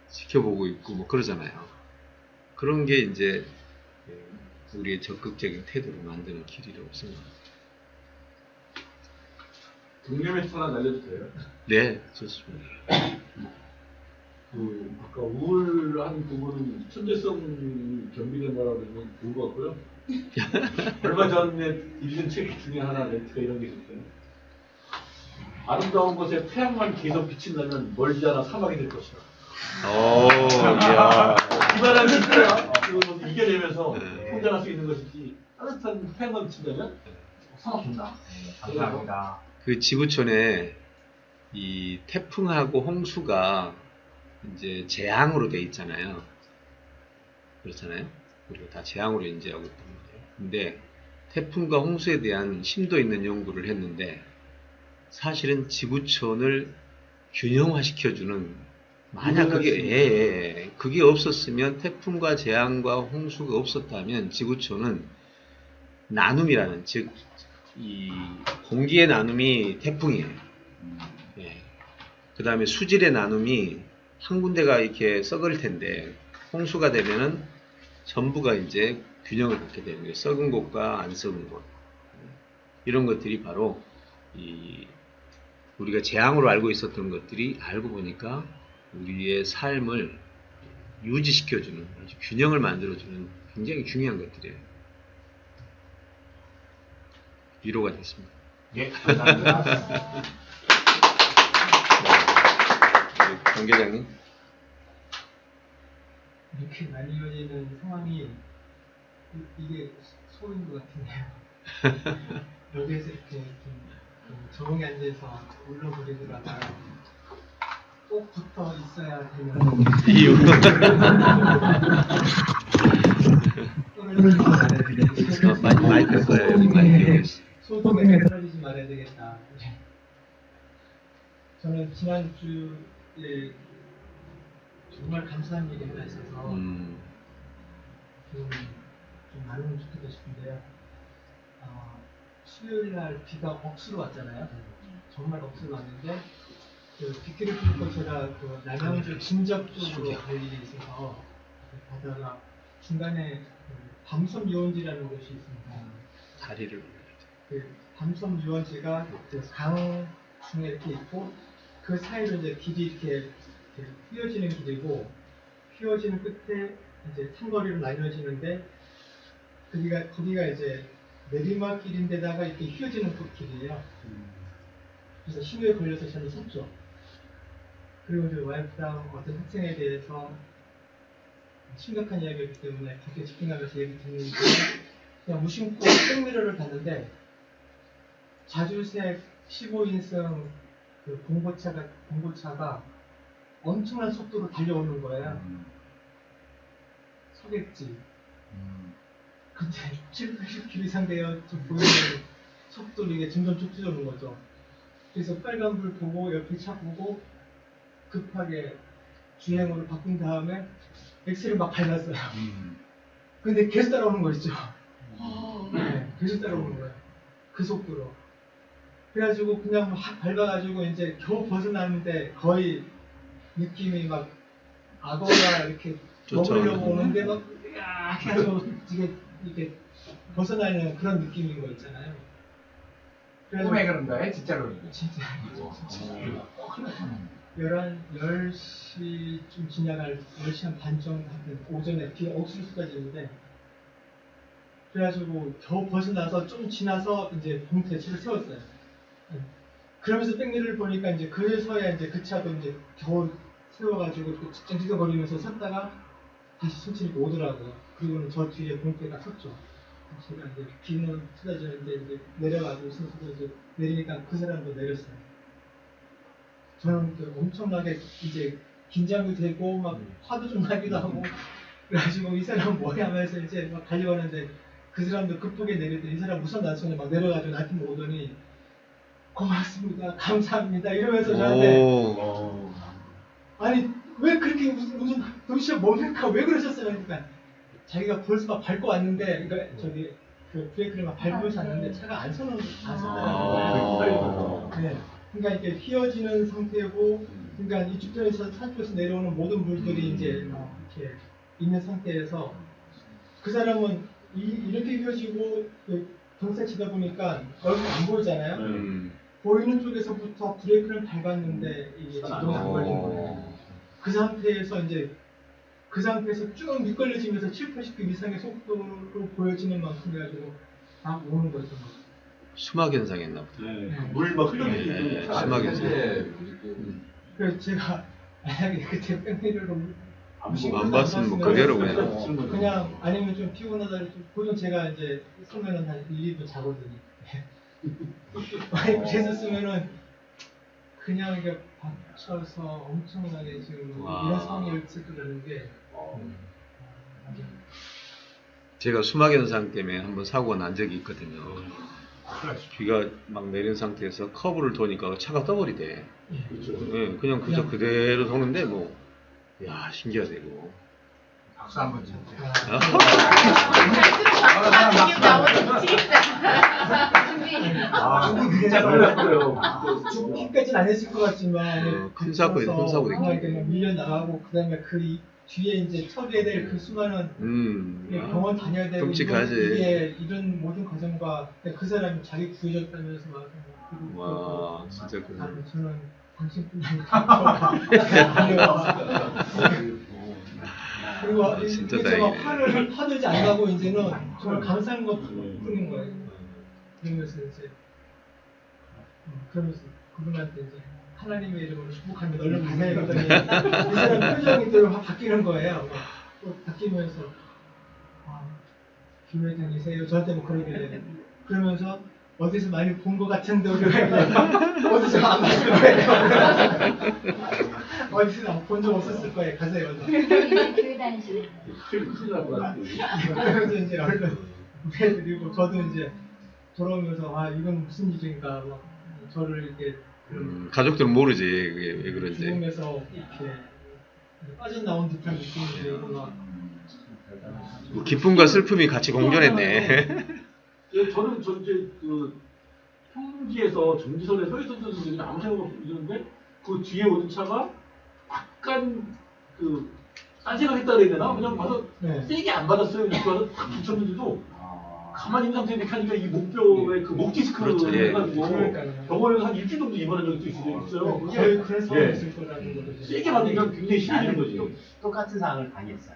지켜보고 있고 뭐 그러잖아요. 그런 게 이제 우리의 적극적인 태도를 만드는 길이라고 생각합니다. 동료 하나 날려도 돼요? 네, 좋습니다. 아까 우울한 부분은 천재성 겸비된다라고 본 것 같고요. 얼마 전에 읽은 책 중에 하나 멘트가 이런 게 있었어요. 아름다운 곳에 태양만 계속 비친다면 멀지 않아 사막이 될 것이다. 이야. 이 말은 진짜 그걸 이겨내면서 혼자 할 수 있는 것이지 따뜻한 태양만 비친다면 사막 된다. 감사합니다. 그 지구촌에 이 태풍하고 홍수가 이제 재앙으로 돼 있잖아요. 그렇잖아요. 우리가 다 재앙으로 인지하고 있단 말이에요. 근데 태풍과 홍수에 대한 심도 있는 연구를 했는데 사실은 지구촌을 균형화시켜주는 만약 그게 없었으면 태풍과 재앙과 홍수가 없었다면 지구촌은 나눔이라는 즉 이 공기의 나눔이 태풍이에요. 그 다음에 수질의 나눔이 한 군데가 이렇게 썩을 텐데 홍수가 되면은 전부가 이제 균형을 갖게 되는 거예요. 썩은 곳과 안 썩은 곳. 이런 것들이 바로 우리가 재앙으로 알고 있었던 것들이 알고 보니까 우리의 삶을 유지시켜주는 아주 균형을 만들어주는 굉장히 중요한 것들이에요. 위로가 됐습니다. 예, 감사합니다. 정 계장님. 이렇게 나뉘어지는 상황이 이게 소인 것 같은데요. 여기에서 이렇게 좀 조용히 앉아서 울렁거리다가 꼭 붙어 있어야 되는 이유. 마이크 써요. 여기 마이크. 소통에 떨어지지 말아야 되겠다. 저는 지난주에 정말 감사한 일이 하나 있어서 좀 나누면 좋겠다 싶은데요. 수요일 날 비가 억수로 왔잖아요. 정말 억수로 왔는데 그 빗길을 뚫고 제가 그 남양주 진접 쪽으로 갈 일이 있어서 가다가 중간에 밤섬 유원지라는 곳이 있습니다. 다리를 그 밤섬 유원지가 그강 중에 이렇게 있고 그 사이로 이제 길이 이렇게 휘어지는 길이고 휘어지는 끝에 이제 삼거리로 나뉘어지는데 거기가 이제 내리막길인데다가 이렇게 휘어지는 그 길이에요. 그래서 신호에 걸려서 저는 섰죠. 그리고 이제 와이프랑 어떤 학생에 대해서 심각한 이야기였기 때문에 거기에 집중하면서 얘기 듣는데 그냥 무심코 백미러를 봤는데 자주색 15인승 그 봉고차가 엄청난 속도로 달려오는 거예요. 서겠지. 근데 7, 80km 이상 되어 보이는 속도로 이게 점점 좁혀오는 거죠. 그래서 빨간불 보고 옆에 차 보고 급하게 주행으로 바꾼 다음에 엑셀을 막 밟았어요. 근데 계속 따라오는 거 있죠. 네, 계속 따라오는 거예요. 그 속도로. 그래가지고 그냥 막 밟아가지고 이제 겨우 벗어나는데 거의 느낌이 막 악어가 이렇게 먹으려고 오는데 막 이렇게 해가지고 이게 벗어나는 그런 느낌인 거 있잖아요. 꿈에 그런 거예요? 진짜로? 진짜 10시쯤 지나갈 10시 한 반 정도 하는 오전에 비가 억수로 쏟아지는데 그래가지고 겨우 벗어나서 좀 지나서 이제 봉투에 차를 세웠어요. 그러면서 백미러를 보니까 이제 그래서야 이제 그 차도 이제 겨우 세워가지고 또 직전지덕거리면서 섰다가 다시 천천히 오더라고요. 그리고는 저 뒤에 봉투에가 섰죠. 제가 이제 비는 쏟아지는데 이제 내려가지고 서서 이제 내리니까 그 사람도 내렸어요. 저는 엄청나게 이제 긴장도 되고 막 화도 좀 나기도 하고 그래가지고 이 사람 뭐야 하면서 이제 막 달려가는데 그 사람도 급하게 내리더니 이 사람 우선 나서는 막 내려가지고 나한테 오더니 고맙습니다 감사합니다 이러면서 저한테 아니 왜 그렇게 무슨 도대체 뭡니까 왜 그러셨어요? 그러니까 자기가 벌써 막 밟고 왔는데 그러니까 저기 그 브레이크를 막 밟으면서 왔는데 차가 안 서는 거예요. 네. 그러니까 이렇게 휘어지는 상태고, 그러니까 이 주변에서 산쪽에서 내려오는 모든 물들이 이제 막 이렇게 있는 상태에서 그 사람은 이렇게 휘어지고 경사 치다 보니까 얼굴 안 보이잖아요. 보이는 쪽에서부터 브레이크를 밟았는데 이게 제동이 안 걸린 거예요. 그 상태에서 쭉 미끌려지면서 7, 80km 이상의 속도로 보여지는 만큼 해가지고 막 오는 거죠. 수막 현상이었나 보다. 물막 흘러내리는 심하게 그래서 제가 만약에 그때 백미러로 안 봤으면 뭐 그대로 그냥 아니면 좀 피곤하다 보통 제가 이제 쓰면은 한 1, 2분 자거든요. 그래서 쓰면은 그냥 이게 받쳐서 엄청나게 지금 이런 상황이 있을 거라는 게 제가 수막 현상 때문에 한번 사고가 난 적이 있거든요. 비가 막 내린 상태에서 커브를 도니까 차가 떠버리대. 네, 그냥 그대로 도는데 뭐, 야 신기하대고. 박수 한번 쳐주세요. 진짜 놀랐어요. 죽기까지는 안 했을 것 같지만 큰 사고예요, 큰 사고 이렇게 밀려 나가고 그다음에 그 뒤에 이제 처리해야 될 그 수많은 병원 다녀야 되고 이게 이런 모든 과정과 그 사람이 자기 구해줬다면서 막 와 진짜 저는 당신뿐이 아니라 그리고 진짜 그래서 다행이네. 화들지 안 가고 이제는 정말 감사한 것 뿐인 거예요. 그러면서 이제 그러면서 그분한테 이제 하나님의 이름으로 축복합니다. 얼른 가세요. 그랬더니 이 사람 표정이 또 확 바뀌는 거예요. 또 바뀌면서 교회 다니세요. 저한테 뭐 그러길래 그러면서 어디서 많이 본 것 같은데 어디서 안 봤을 거예요. 어디서 본 적 없었을 거예요. 가세요. 교회 다니시는 큰일 날 것 같아요. 그래서 이제 얼른 해드리고 저도 이제 돌아오면서 이건 무슨 일인가 막 저를 이렇게 가족들은 모르지 그게 왜 그런지. 죽음에서 이렇게 빠져나온 듯한 느낌이 들고 막 뭐 기쁨과 슬픔이 같이 공존했네. 저는 이제 그 평지에서 정지선에 서 있었던 분들이 아무 생각 없이 이러는데 그 뒤에 오는 차가 약간 그 딴 생각했다 그래야 되나? 그냥 와서 네. 세게 안 받았어요. 이렇게 와서 탁 붙였는데도 아, 가만히 있는 상태에 이렇게 하니까 이 목뼈에 그 목 디스크를 그렇죠. 예. 해가지고 그러니까요. 병원에서 한 일주일 정도 입원한 적도 있어요. 거의 그래서 예. 있을 거라는 거죠. 세게 받으니까 굉장히 심해지는 나는 거지. 똑같은 상황을 당했어요.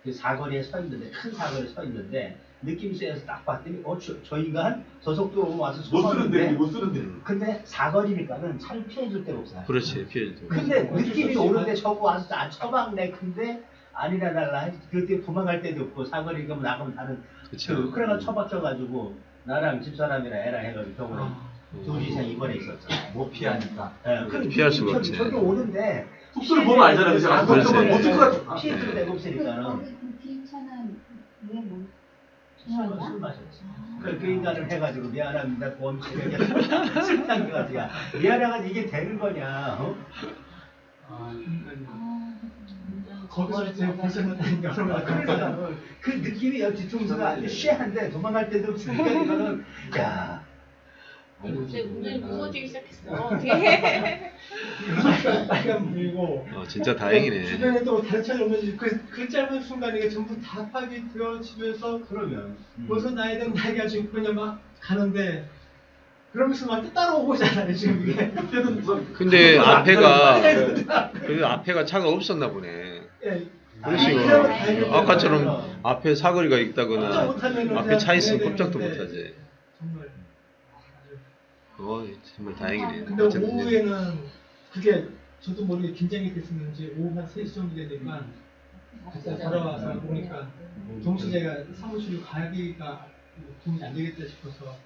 그 사거리에 서 있는데, 큰 사거리에 서 있는데, 느낌이 쎄서 딱 봤더니, 저 인간 저 속도로 와서 못 쓰는데, 쳐봤는데, 못 쓰는데. 근데 사거리니까는 차를 피해줄 데가 없어요. 그렇지, 피해도. 근데 어쩔 수 느낌이 없이 오는데 저거 와서 안 처박네. 근데 아니나 달라. 그때 도망갈 데도 없고 사거리가 나가면 다른 그쵸. 그래가 처박혀가지고 나랑 집사람이랑 애랑 해가지고 병원에 아. 둘이 이상 입원해 있었잖아. 못 피하니까. 예, 그 피할 수가 없지. 저기 오는데 속도를 보면 알잖아. 그죠? 안 그렇지. 보면 못쓸 것 같아. 피해줄 데가 그 없으니까는 거기 그 뒤차는 왜 뭐? 술 중요한가? 마셨지. 그 인간을 해가지고 미안합니다. 고맙습니다. 식당가지고 야 미안해가지고 이게 되는 거냐? 어? 거기서 이제 발생했다는 여러 가지. 그러니까 그 느낌이 뒤통수가 쎄한데 도망갈 때도 없으니까 이거는 야. 갑자기 운전이 무서워지기 시작했어. 빨간 불이고. 진짜 다행이네. 주변에 또 다른 차이 없는지 그 짧은 순간에 이게 전부 다 파괴되어지면서 그러면 무슨 나이 든 나이가 지금 그냥 막 가는데 그러면서 막 따라오고 있잖아요 지금 이게. 그때는 우선 근데 앞에가 차가 없었나 보네. 예. 그렇죠. 아까처럼 앞에 사거리가 있다거나 못하면은 앞에 차 있으면 그냥 꼼짝도 되는데 못하지. 정말. 정말 다행이네. 근데 오후에는 그게 저도 모르게 긴장이 됐었는지 오후 한 3시 정도 되니까 그때 돌아와서 보니까 동시제가 사무실로 가기가 도움이 안 되겠다 싶어서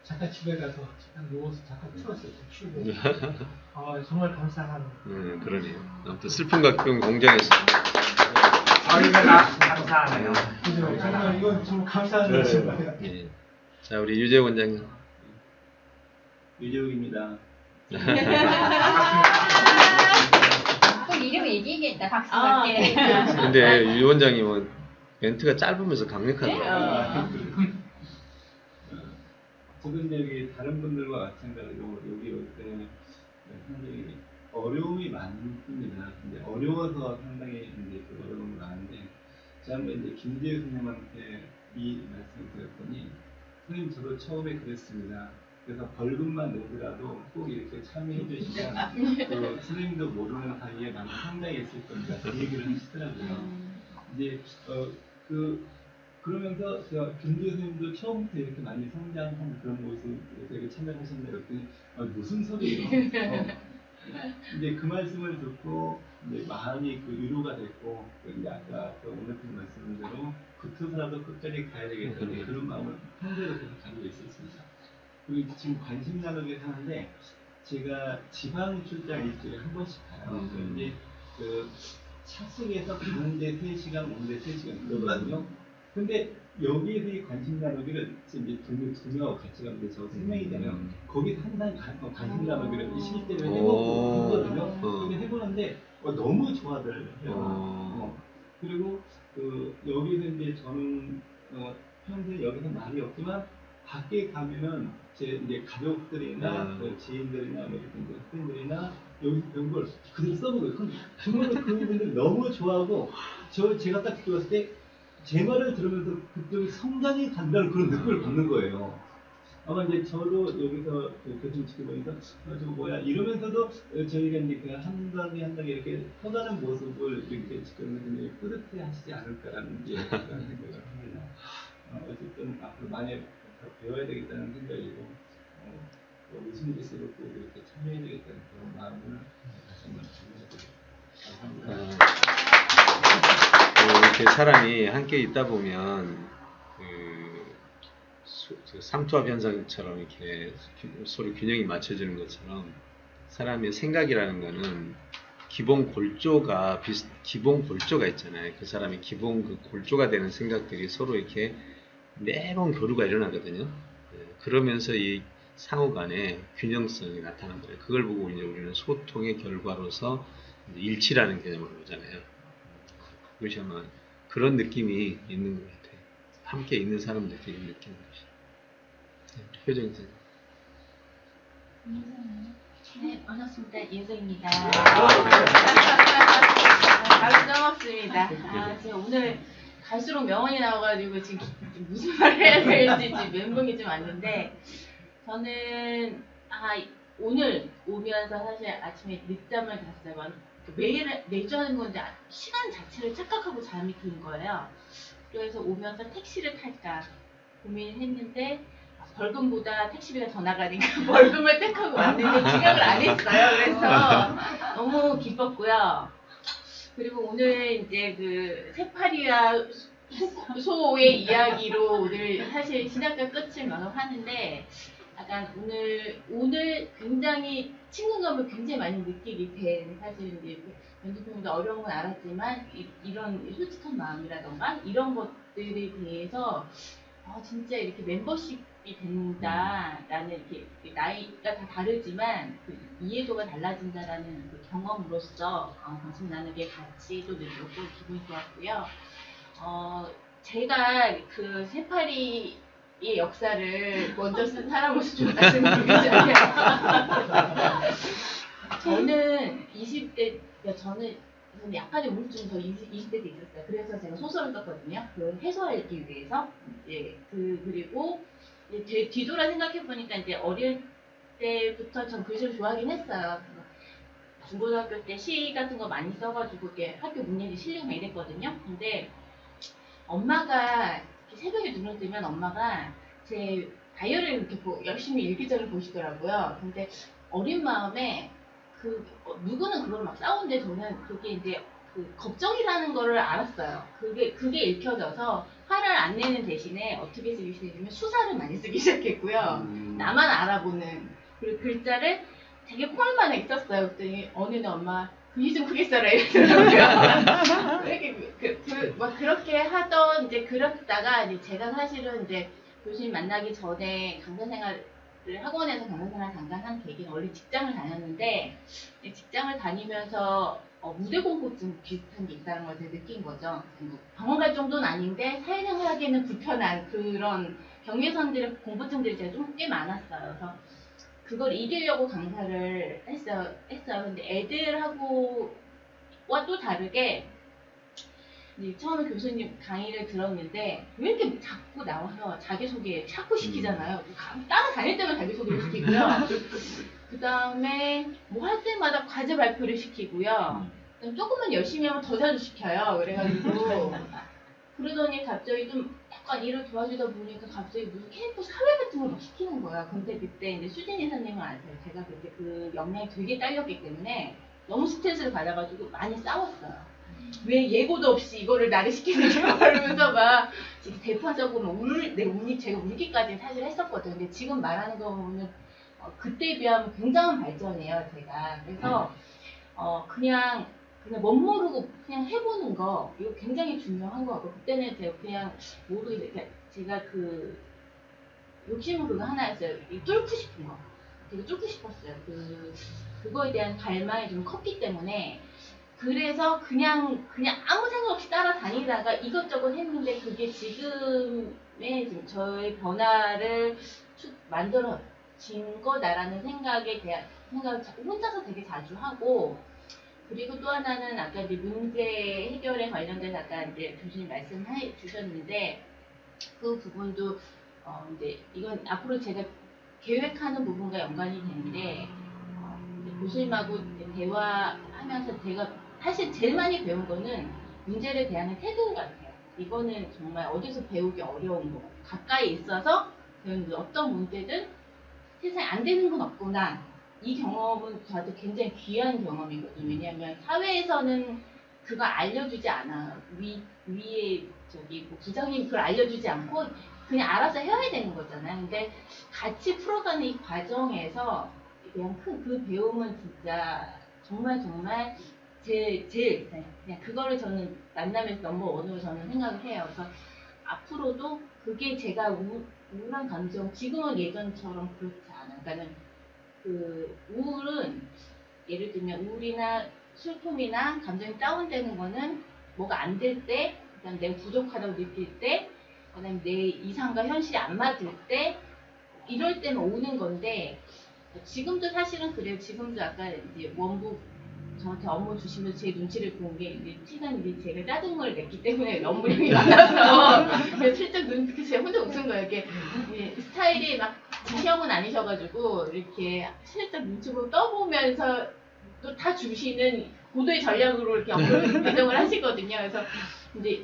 잠깐 집에 가서 잠깐 누워서 잠깐 풀었어요. 쉬고. 정말 감사한. 그러네요. 아무튼 슬픔과 기쁨 공장에서. 감사하네요. 그죠? 정말 이건 정말 감사한 네. 일이에요. 예. 자, 우리 유재 원장님. 유재욱입니다. 또 이름 얘기해야겠다. 박수 아, 받게. 근데 유 원장님은 멘트가 짧으면서 강력하더라고요. 저도 이제 여기 다른 분들과 마찬가지로 여기 올 때 상당히 어려움이 많습니다. 근데 어려워서 상당히 이제 그 어려움이 많은데 제가 한번 이제 김재우 선생님한테 이 말씀을 드렸더니 선생님 저도 처음에 그랬습니다. 그래서 벌금만 내더라도 꼭 이렇게 참여해 주시면 그 선생님도 모르는 사이에 많이 상당했을 겁니다. 그 얘기를 하시더라고요. 이제 그러면서 제가 김재우 선생님도 처음부터 이렇게 많이 성장한 그런 모습에 되게 참여하셨는데 그랬더니 무슨 소리예요? 이제 그 말씀을 듣고 이제 마음이 그 위로가 됐고 이제 아까 그 오늘 말씀대로 붙어서라도 끝까지 가야 되겠다는 그런 마음을 평소에도 계속 가지고 있었습니다. 그리고 지금 관심 나누게 하는데 제가 지방 출장 일주일에 한 번씩 가요. 이제 그 차승에서 가는데 3시간, 오는데 3시간 그러거든요. 근데 여기에서 관심 나누기를 이제 두 명하고 같이 가는데 저 3명이잖아요. 거기서 항상 관심 나누기를 실제로 해보고 하거든요. 근데 해보는데 너무 좋아들 해요. 그리고 여기서 이제 저는 평소에 여기서 말이 없지만 밖에 가면은 제 이제 가족들이나 지인들이나 학생들이나 여기 배운 걸 그대로 써보고요. 그럼 정말로 그분들 너무 좋아하고 제가 딱 들었을 때 제 말을 들으면서 그쪽이 성장이 간다는 그런 느낌을 받는 거예요. 아마 이제 저도 여기서 교수님 지켜보니까 저거 뭐야 이러면서도 저희가 이제 그 한 단계 한 단계 이렇게 커가는 모습을 이렇게 지켜보면서 굉장히 뿌듯해 하시지 않을까라는 그런 생각을 합니다. 어쨌든 앞으로 많이 더 배워야 되겠다는 생각이고 의심일수록 꼭 이렇게 참여해야 되겠다는 그런 마음을 다시 한번 전해드립니다. 감사합니다. 이렇게 사람이 함께 있다 보면 삼투압 현상처럼 이렇게 서로 균형이 맞춰지는 것처럼 사람의 생각이라는 거는 기본 골조가 있잖아요. 그 사람의 기본 그 골조가 되는 생각들이 서로 이렇게 매번 교류가 일어나거든요. 그러면서 이 상호 간의 균형성이 나타난 거예요. 그걸 보고 이제 우리는 소통의 결과로서 일치라는 개념을 보잖아요. 그것이 아마 그런 느낌이 있는 것 같아요. 함께 있는 사람들끼리 느끼는 것이. 효정이 선생님. 네, 반갑습니다. 예정입니다. 바로 써먹습니다. 제가 오늘 갈수록 명언이 나와가지고 지금 무슨 말을 해야 될지 지금 멘붕이 좀 왔는데, 저는 오늘 오면서 사실 아침에 늦잠을 잤어요. 매주 하는 건데 시간 자체를 착각하고 잠이 든 거예요. 그래서 오면서 택시를 탈까 고민했는데 벌금보다 택시비가 더 나가니까 벌금을 택하고 왔는데 지각을 안 했어요. 그래서 너무 기뻤고요. 그리고 오늘 이제 그 세파리와 소의 이야기로 오늘 사실 시작과 끝을 마감하는데, 약간 오늘 굉장히 친근감을 굉장히 많이 느끼게 된, 사실 이제 연주평도 어려운 건 알았지만 이런 솔직한 마음이라던가 이런 것들에 대해서 진짜 이렇게 멤버십이 된다라는, 이렇게 나이가 다 다르지만 그 이해도가 달라진다라는 그 경험으로서 관심 나누게 같이 또 느꼈고 기분이 좋았고요. 제가 그 세파리의 역사를 먼저 쓴 사람으로서 좀 말씀드리자면, 저는 20대, 저는 약간의 우울증이 더 20대 때 있었어요. 그래서 제가 소설을 썼거든요. 그걸 해소하기 위해서. 그리고 뒤돌아 생각해보니까 이제 어릴 때부터 전 글씨를 좋아하긴 했어요. 중고등학교 때 시 같은 거 많이 써가지고 이렇게 학교 문예지 실력 막 이랬거든요. 근데 엄마가 새벽에 눈을 뜨면 엄마가 제 다이어리를 이렇게 열심히 일기장을 보시더라고요. 근데 어린 마음에 누구는 그걸 막 싸우는데 저는 그게 이제 그 걱정이라는 거를 알았어요. 그게 읽혀져서 화를 안 내는 대신에 어떻게 쓰기 시작했냐면 수사를 많이 쓰기 시작했고요. 나만 알아보는 그리고 글자를 되게 폴만하게 썼어요. 그랬더니 어느 날 엄마 글씨 좀 크게 써라 이러더라고요. 이렇게 막 그렇게 하던 이제 그렇다가 이제 제가 사실은 이제 교수님 만나기 전에 강사 생활을 학원에서 강사 생활 잠깐 한 계기는 원래 직장을 다녔는데, 직장을 다니면서 무대 공포증 비슷한 게 있다는 걸 제가 느낀 거죠. 병원 갈 정도는 아닌데 사회생활하기에는 불편한 그런 경계선들의 공포증들이 제가 좀 꽤 많았어요. 그래서 그걸 이기려고 강사를 했어요. 근데 애들하고와 또 다르게 처음에 교수님 강의를 들었는데 왜 이렇게 자꾸 나와서 자기소개 자꾸 시키잖아요. 따라다닐 때만 자기소개를 시키고요. 그 다음에 뭐 할 때마다 과제 발표를 시키고요. 조금만 열심히 하면 더 자주 시켜요. 그래가지고 그러더니 갑자기 좀 약간 일을 도와주다 보니까 갑자기 무슨 캠프 사회 같은 걸 막 시키는 거야. 근데 그때 이제 수진 이사님은 아세요. 제가 그때 그 역량이 되게 딸렸기 때문에 너무 스트레스를 받아가지고 많이 싸웠어요. 왜 예고도 없이 이거를 나를 시키는가 그러면서 막 대파적으로 제가 울기까지 사실 했었거든요. 근데 지금 말하는 거 보면 그때에 비하면 굉장한 발전이에요, 제가. 그래서 그냥 멋모르고 그냥 해보는 거, 이거 굉장히 중요한 거 같고, 그때는 제가 그냥 모르게 제가 그 욕심은 그거 하나였어요. 뚫고 싶은 거. 되게 뚫고 싶었어요. 그거에 대한 갈망이 좀 컸기 때문에. 그래서 그냥 아무 생각 없이 따라다니다가 이것저것 했는데, 그게 지금의 지금 저의 변화를 만들어진 거다라는 생각을 혼자서 되게 자주 하고, 그리고 또 하나는 아까 이제 문제 해결에 관련돼서 아까 이제 교수님 말씀해 주셨는데, 그 부분도 이제 이건 앞으로 제가 계획하는 부분과 연관이 되는데, 이제 교수님하고 이제 대화하면서 제가 사실 제일 많이 배운 거는 문제를 대하는 태도 같아요. 이거는 정말 어디서 배우기 어려운 거. 가까이 있어서 배우는 어떤 문제든 세상에 안 되는 건 없구나. 이 경험은 저한테 굉장히 귀한 경험이거든요. 왜냐하면 사회에서는 그거 알려주지 않아요. 위에 뭐 부장님 그걸 알려주지 않고 그냥 알아서 해야 되는 거잖아요. 근데 같이 풀어가는 이 과정에서 그냥 그 배움은 진짜 정말 제일 그냥 그거를 저는 만나면서 넘버원으로 저는 생각을 해요. 그래서 앞으로도 그게 제가 우울한 감정, 지금은 예전처럼 그렇지 않아요. 그러니까는 그 우울은 예를 들면 우울이나 슬픔이나 감정이 다운되는 거는 뭐가 안 될 때, 그다음 내가 부족하다고 느낄 때, 그다음 내 이상과 현실이 안 맞을 때, 이럴 때는 오는 건데, 지금도 사실은 그래요. 지금도 아까 이제 원북 저한테 업무 주시면서 제 눈치를 본 게 이제 최근 이제 제가 짜증을 냈기 때문에 업무량이 많아서 그래서 슬쩍 눈치 제가 혼자 웃은 거예요. 이렇게 스타일이 막 지형은 아니셔가지고 이렇게 슬쩍 눈치 보고 떠보면서 또 다 주시는 고도의 전략으로 이렇게 업무를 배정을 하시거든요. 그래서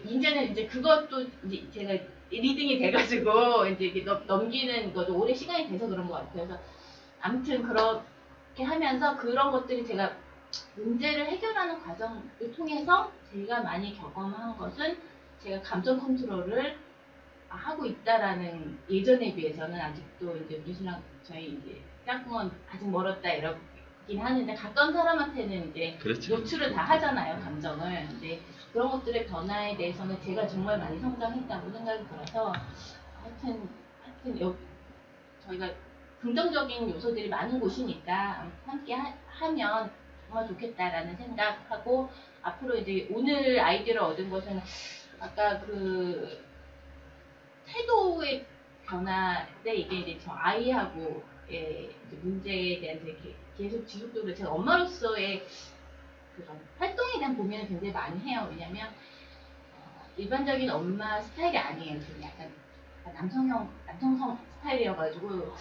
이제는 이제 그것도 이제 제가 리딩이 돼가지고 이제 이렇게 넘기는 것도 오래 시간이 돼서 그런 것 같아요. 그래서 아무튼 그렇게 하면서 그런 것들이 제가 문제를 해결하는 과정을 통해서 제가 많이 경험한 것은 제가 감정 컨트롤을 하고 있다라는 예전에 비해서는 아직도 이제 우리 신랑 저희 이제 짝꿍은 아직 멀었다 이러긴 하는데 가까운 사람한테는 이제 그렇죠. 노출을 다 하잖아요 감정을. 근데 그런 것들의 변화에 대해서는 제가 정말 많이 성장했다고 생각이 들어서 하여튼 저희가 긍정적인 요소들이 많은 곳이니까 함께 하면 정말 좋겠다라는 생각하고 앞으로 이제 오늘 아이디어를 얻은 것은 아까 그 태도의 변화인데 이게 이제 저 아이하고의 이제 문제에 대한 이제 계속 지속적으로 제가 엄마로서의 그런 활동에 대한 고민을 굉장히 많이 해요. 왜냐면 일반적인 엄마 스타일이 아니에요. 좀 약간 남성성 스타일이어가지고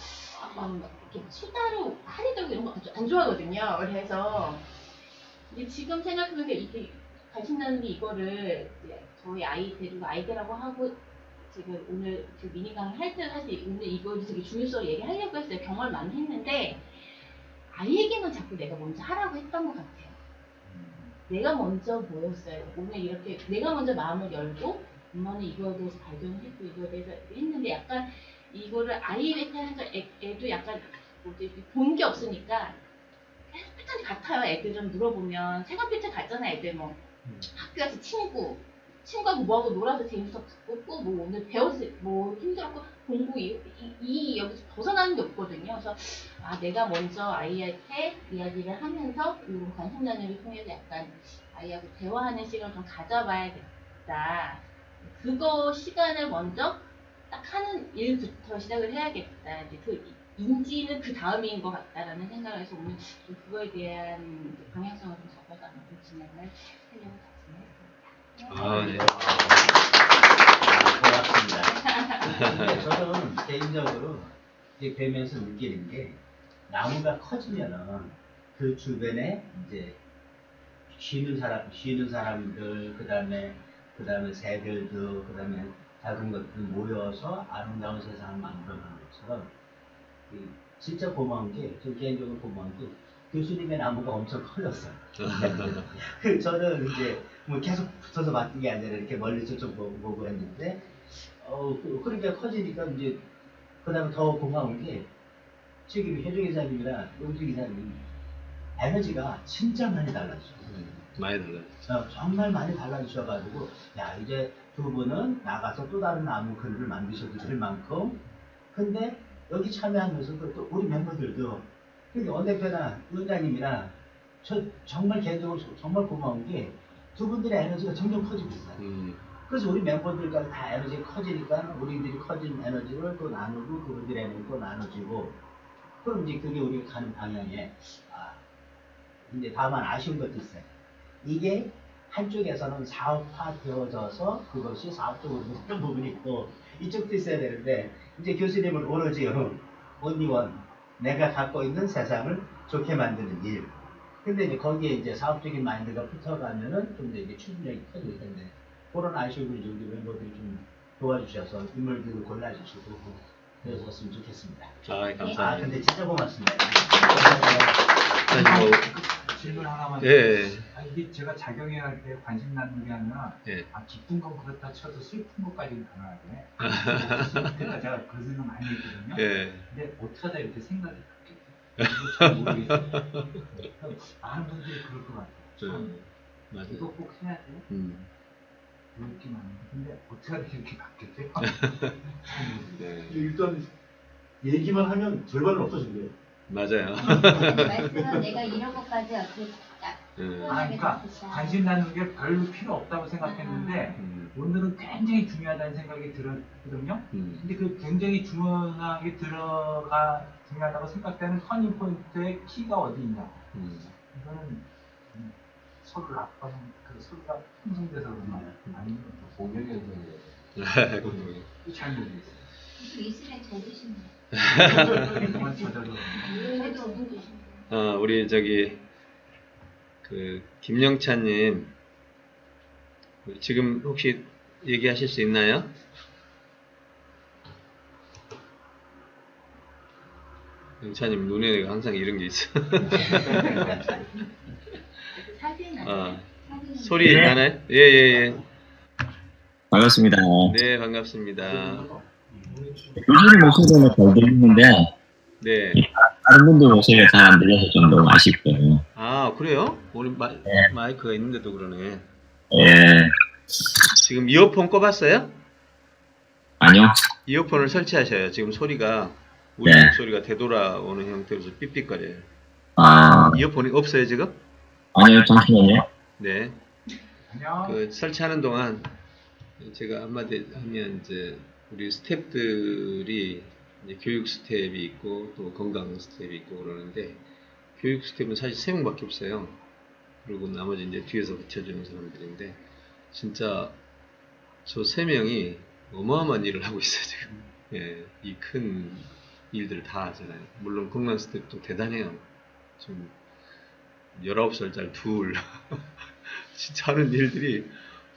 이렇게 수다로 할인 들고 이런 거 안 좋아하거든요. 그래서 이제 지금 생각해보니까 이게 관심 게 이거를 이제 저희 아이 데리고 아이들하고 하고 지금 오늘 그 미니 강의 할 때 사실 오늘 이거 되게 중요성을 얘기하려고 했어요. 경험을 많이 했는데 아이에게만 자꾸 내가 먼저 하라고 했던 것 같아요. 내가 먼저 보였어요. 오늘 이렇게 내가 먼저 마음을 열고 엄마는 이거에 대해서 발견을 했고 이거에 대해서 했는데 약간 이거를 아이한테 하면서 애도 약간 본 게 없으니까 계속 패턴이 같아요. 애들은 물어보면 생활 패턴 같잖아요. 애들 뭐 학교 가서 친구하고 뭐하고 놀아서 재밌었고 뭐 오늘 배워서 뭐 힘들었고 공부 여기서 벗어나는 게 없거든요. 그래서 내가 먼저 아이한테 이야기를 하면서 이런 관심 나눔을 통해서 약간 아이하고 대화하는 시간을 좀 가져봐야겠다. 그거 시간을 먼저 딱 하는 일부터 시작을 해야겠다. 이제 그 인지는 그 다음인 것 같다라는 생각을 해서 오늘 좀 그거에 대한 방향성을 좀 잡아서 아마 좀 진행을 하려고 다짐했습니다. 고맙습니다. 근데 저는 개인적으로 이제 뵈면서 느끼는 게 나무가 커지면은 그 주변에 이제 쉬는 사람들, 그다음에 새들도, 그다음에 작은 것들 모여서 아름다운 세상을 만들어가는 것처럼 진짜 고마운 게, 좀 개인적으로 고마운 게 교수님의 나무가 엄청 커졌어요. 저는 이제 뭐 계속 붙어서 맡은 게 아니라 이렇게 멀리서 좀 보고 했는데, 그렇게 커지니까 이제 그다음에 더 고마운 게 지금 혜정 기사님이랑 용주 기사님 에너지가 진짜 많이 달라졌어요. 많이 달라졌죠. 정말 많이 달라지셔가지고 이제 두 분은 나가서 또 다른 나무 그릇을 만드셔도 될 만큼. 근데 여기 참여하면서 또 우리 멤버들도 언 대표나 위원장님이나 저 정말 개인적으로 정말 고마운 게 두 분들의 에너지가 점점 커지고 있어요. 그래서 우리 멤버들까지 다 에너지가 커지니까 우리들이 커진 에너지를 또 나누고 그분들의 에너지를 또 나눠주고, 그럼 이제 그게 우리가 가는 방향에 근데 다만 아쉬운 것도 있어요. 이게 한쪽에서는 사업화 되어져서 그것이 사업적으로 어떤 부분이 있고 이쪽도 있어야 되는데, 이제 교수님은 오로지 온리원 내가 갖고 있는 세상을 좋게 만드는 일. 근데 이제 거기에 이제 사업적인 마인드가 붙어가면은 좀 이제 추진력이 커질 텐데, 그런 아쉬움을 우리 멤버들이 좀 도와주셔서 인물들을 골라주시고 그러셨으면 좋겠습니다. 감사합니다. 근데 진짜 고맙습니다. 질문 하나만. 예. 이게 제가 작용해야 할 때 관심 나는 게 아니라 예. 기쁜 건 그렇다 쳐도 슬픈 것까지는 가능하네. 그러니까 제가 그런 생각 많이 했거든요. 예. 근데 어떻게 하다 이렇게 생각이 바뀌었어요. 잘 모르겠어요. 많은 분들이 그럴 것 같아요. 맞아요. 이거 꼭 해야 돼요? 그렇긴 한데, 근데 어떻게 하다 이렇게 바뀌었지? 네. 일단 얘기만 하면 절반은 없어진대요. 맞아요. 말씀은 내가 이런 것까지 어떻게 그러니까 관심 나는 게 별로 필요 없다고 생각했는데 오늘은 굉장히 중요하다는 생각이 들었거든요. 근데 그 굉장히 중요하게 중요하다고 생각되는 터닝 포인트의 키가 어디 있냐. 이거는 서로를 압박하는 그 서로가 형성돼서 그런 말 많이 공명현상이에요. 쫓아내고 있어요. 이슬에 젖으시네요. 그만 저절로. 저도 우리 저기 그 김영찬님 지금 혹시 얘기하실 수 있나요? 영찬님 눈에 항상 이런 게 있어. 사진 소리 나나요? 예. 반갑습니다. 네, 반갑습니다. 요즘 목소리는 잘 들리는데, 네. 다른 분들 목소리가 잘 안 들려서 좀 너무 아쉽고요. 아, 그래요? 우리 마이크가 있는데도 그러네. 예, 지금 이어폰 꼽았어요? 아니요. 이어폰을 설치하셔요. 지금 소리가 우리 네. 목소리가 되돌아오는 형태로 삑삑거려요. 아, 이어폰이 없어요, 지금? 아니요, 잠시만요. 네. 안녕. 그 설치하는 동안 제가 한마디 하면 이제 우리 스태프들이 이제 교육 스텝이 있고 또 건강 스텝이 있고 그러는데 교육 스텝은 사실 3명밖에 없어요. 그리고 나머지 이제 뒤에서 붙여주는 사람들인데 진짜 저 3명이 어마어마한 일을 하고 있어요, 지금. 예, 이 큰 일들을 다 하잖아요. 물론 건강 스텝도 대단해요. 지금 19살짜리 둘 진짜 하는 일들이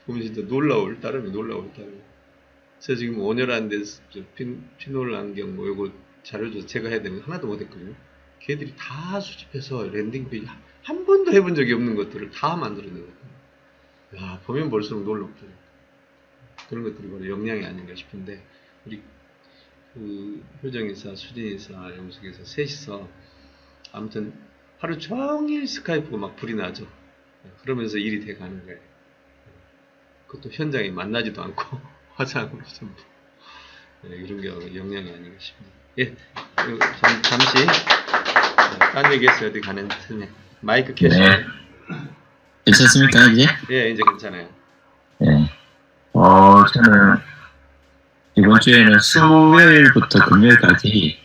보면 진짜 놀라울 따름이. 그래서 지금 온열한 데서 피놀 안경 뭐 이거 자료조사 제가 해야 되면 하나도 못했거든요. 걔들이 다 수집해서 랜딩 페이지 한 번도 해본 적이 없는 것들을 다 만들어내거든요. 야, 보면 볼수록 놀랍죠. 그런 것들이 바로 역량이 아닌가 싶은데 우리 그 효정이사, 수진이사, 영숙이사 셋이서 아무튼 하루 종일 스카이프가 막 불이 나죠. 그러면서 일이 돼가는 거예요. 그것도 현장에 만나지도 않고 화상으로 전부. 네, 이런 게 역량이 아닌가 싶습니다. 예, 잠시 딴 얘기했어요. 어디 가는 틈에 마이크 켜시면. 네. 괜찮습니까, 이제? 예, 이제 괜찮아요. 네. 저는 이번 주에는 수요일부터 금요일까지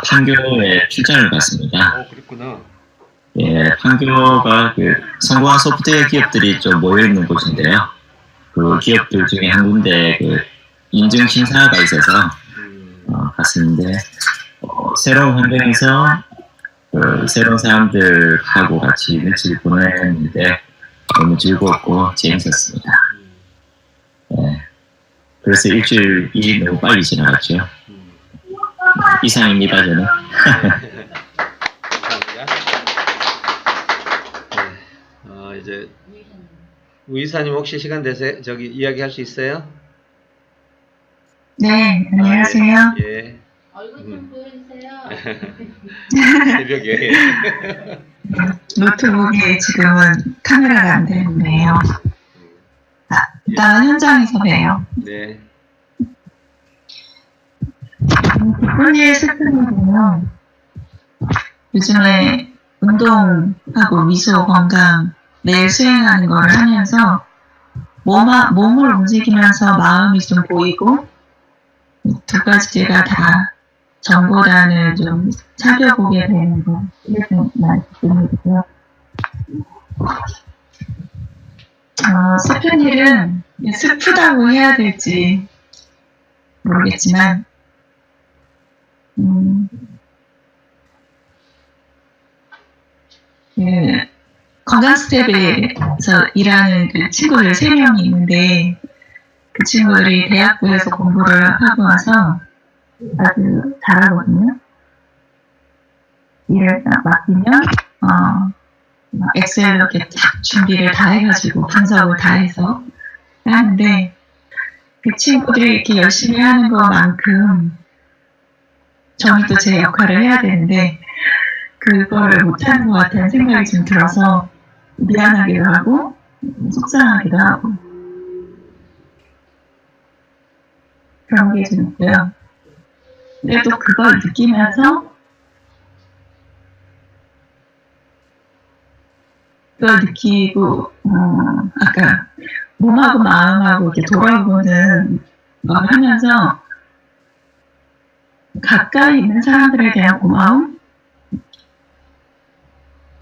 판교에 출장을 갔습니다. 그랬구나. 예, 판교가 그 성공한 소프트웨어 기업들이 좀 모여있는 곳인데요. 그 기업들 중에 한 군데 그 인증 심사가 있어서 갔었는데 새로운 환경에서 그 새로운 사람들하고 같이 며칠 보냈는데 너무 즐거웠고 재밌었습니다. 예, 그래서 일주일이 너무 빨리 지나갔죠. 이상입니다, 저는. 감사합니다. 네, 이제 우이사님 혹시 시간 되세요? 저기 이야기할 수 있어요? 네, 안녕하세요. 예. 얼굴 좀 보여주세요. 새벽에. 노트북에 지금은 카메라가 안 되는데요. 일단 현장에서 봬요. 네. 혼일 스승을 보면 요즘에 운동하고 미소 건강 매일 수행하는 걸 하면서 몸을 움직이면서 마음이 좀 보이고 두 가지가 다 전보다는 좀 차려보게 되는 거 이런 말씀드리고요. 스편일은 슬프다고 해야 될지 모르겠지만 건강 스텝에서 일하는 그 친구들 3명이 있는데 그 친구들이 대학교에서 공부를 하고 와서 아주 잘하거든요. 일을 딱 맡기면 엑셀로 이렇게 쫙 준비를 다 해가지고 분석을 다 해서 하는데 그 친구들이 이렇게 열심히 하는 것만큼 저는 또 제 역할을 해야 되는데 그거를 못하는 것 같다는 생각이 좀 들어서 미안하기도 하고 속상하기도 하고 그런 게 좀 있고요. 근데 또 그걸 느끼면서 그걸 느끼고 아까 몸하고 마음하고 이렇게 돌아보는 걸 하면서 가까이 있는 사람들에 대한 고마움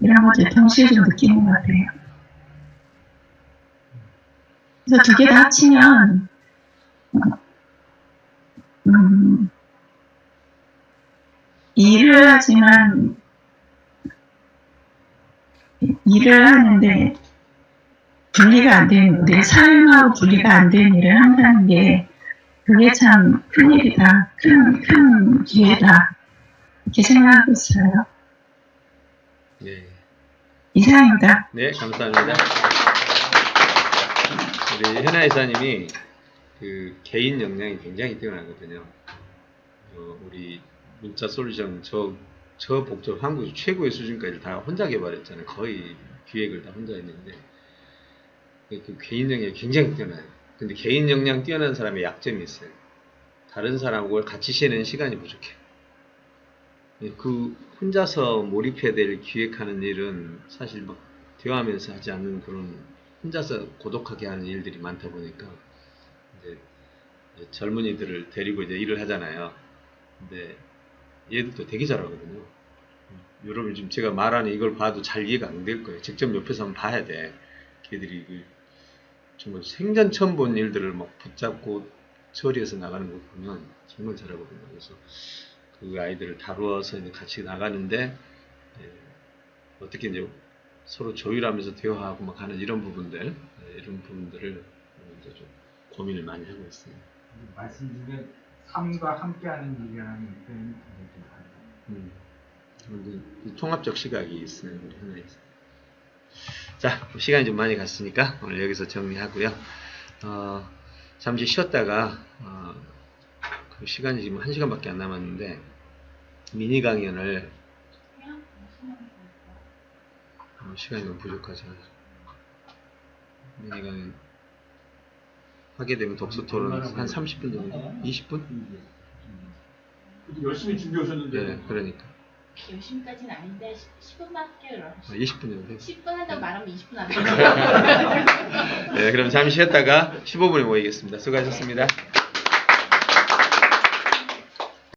이런 것들 동시에 좀 느끼는 것 같아요. 그래서 두 개 다 합치면 일을 하지만 일을 하는데 분리가 안 되는, 내 삶하고 분리가 안 되는 일을 한다는 게 그게 참 큰일이다, 큰 기회다 이렇게 생각하고 있어요. 네. 이상입니다. 네, 감사합니다. 우리 현아 이사님이 그 개인 역량이 굉장히 뛰어나거든요. 우리 문자 솔루션 저 복잡 한국 최고의 수준까지 다 혼자 개발했잖아요. 거의 기획을 다 혼자 했는데 그 개인 역량이 굉장히 뛰어나요. 근데 개인 역량 뛰어난 사람의 약점이 있어요. 다른 사람하고 같이 쉬는 시간이 부족해. 그 혼자서 몰입해야 될 기획하는 일은 사실 막 대화하면서 하지 않는 그런 혼자서 고독하게 하는 일들이 많다 보니까 이제 젊은이들을 데리고 이제 일을 하잖아요. 근데 얘들도 되게 잘하거든요. 여러분 지금 제가 말하는 이걸 봐도 잘 이해가 안 될 거예요. 직접 옆에서 한번 봐야 돼. 걔들이 정말 생전 처음 본 일들을 막 붙잡고 처리해서 나가는 거 보면 정말 잘하거든요. 그래서 그 아이들을 다루어서 이제 같이 나가는데 어떻게 이제 서로 조율하면서 대화하고 막 하는 이런 부분들을 이제 좀 고민을 많이 하고 있습니다. 말씀 중에 삶과 함께하는 일이라는 표현이 굉장히 좀 통합적 시각이 있어요. 우리 하나에서. 자, 시간이 좀 많이 갔으니까 오늘 여기서 정리하고요. 잠시 쉬었다가 그 시간이 지금 1시간밖에 안 남았는데 미니 강연을 시간이 너무 부족하죠. 미니 강연 하게 되면 독서 토론 한 30분 정도? 20분? 열심히 준비해 오셨는데. 네, 그러니까. 열심히까지는 아닌데 10분만 할게요. 20분 정도? 10분 한다고 말하면 20분 안 돼요. 네, 그럼 잠시 쉬었다가 15분에 모이겠습니다. 수고하셨습니다.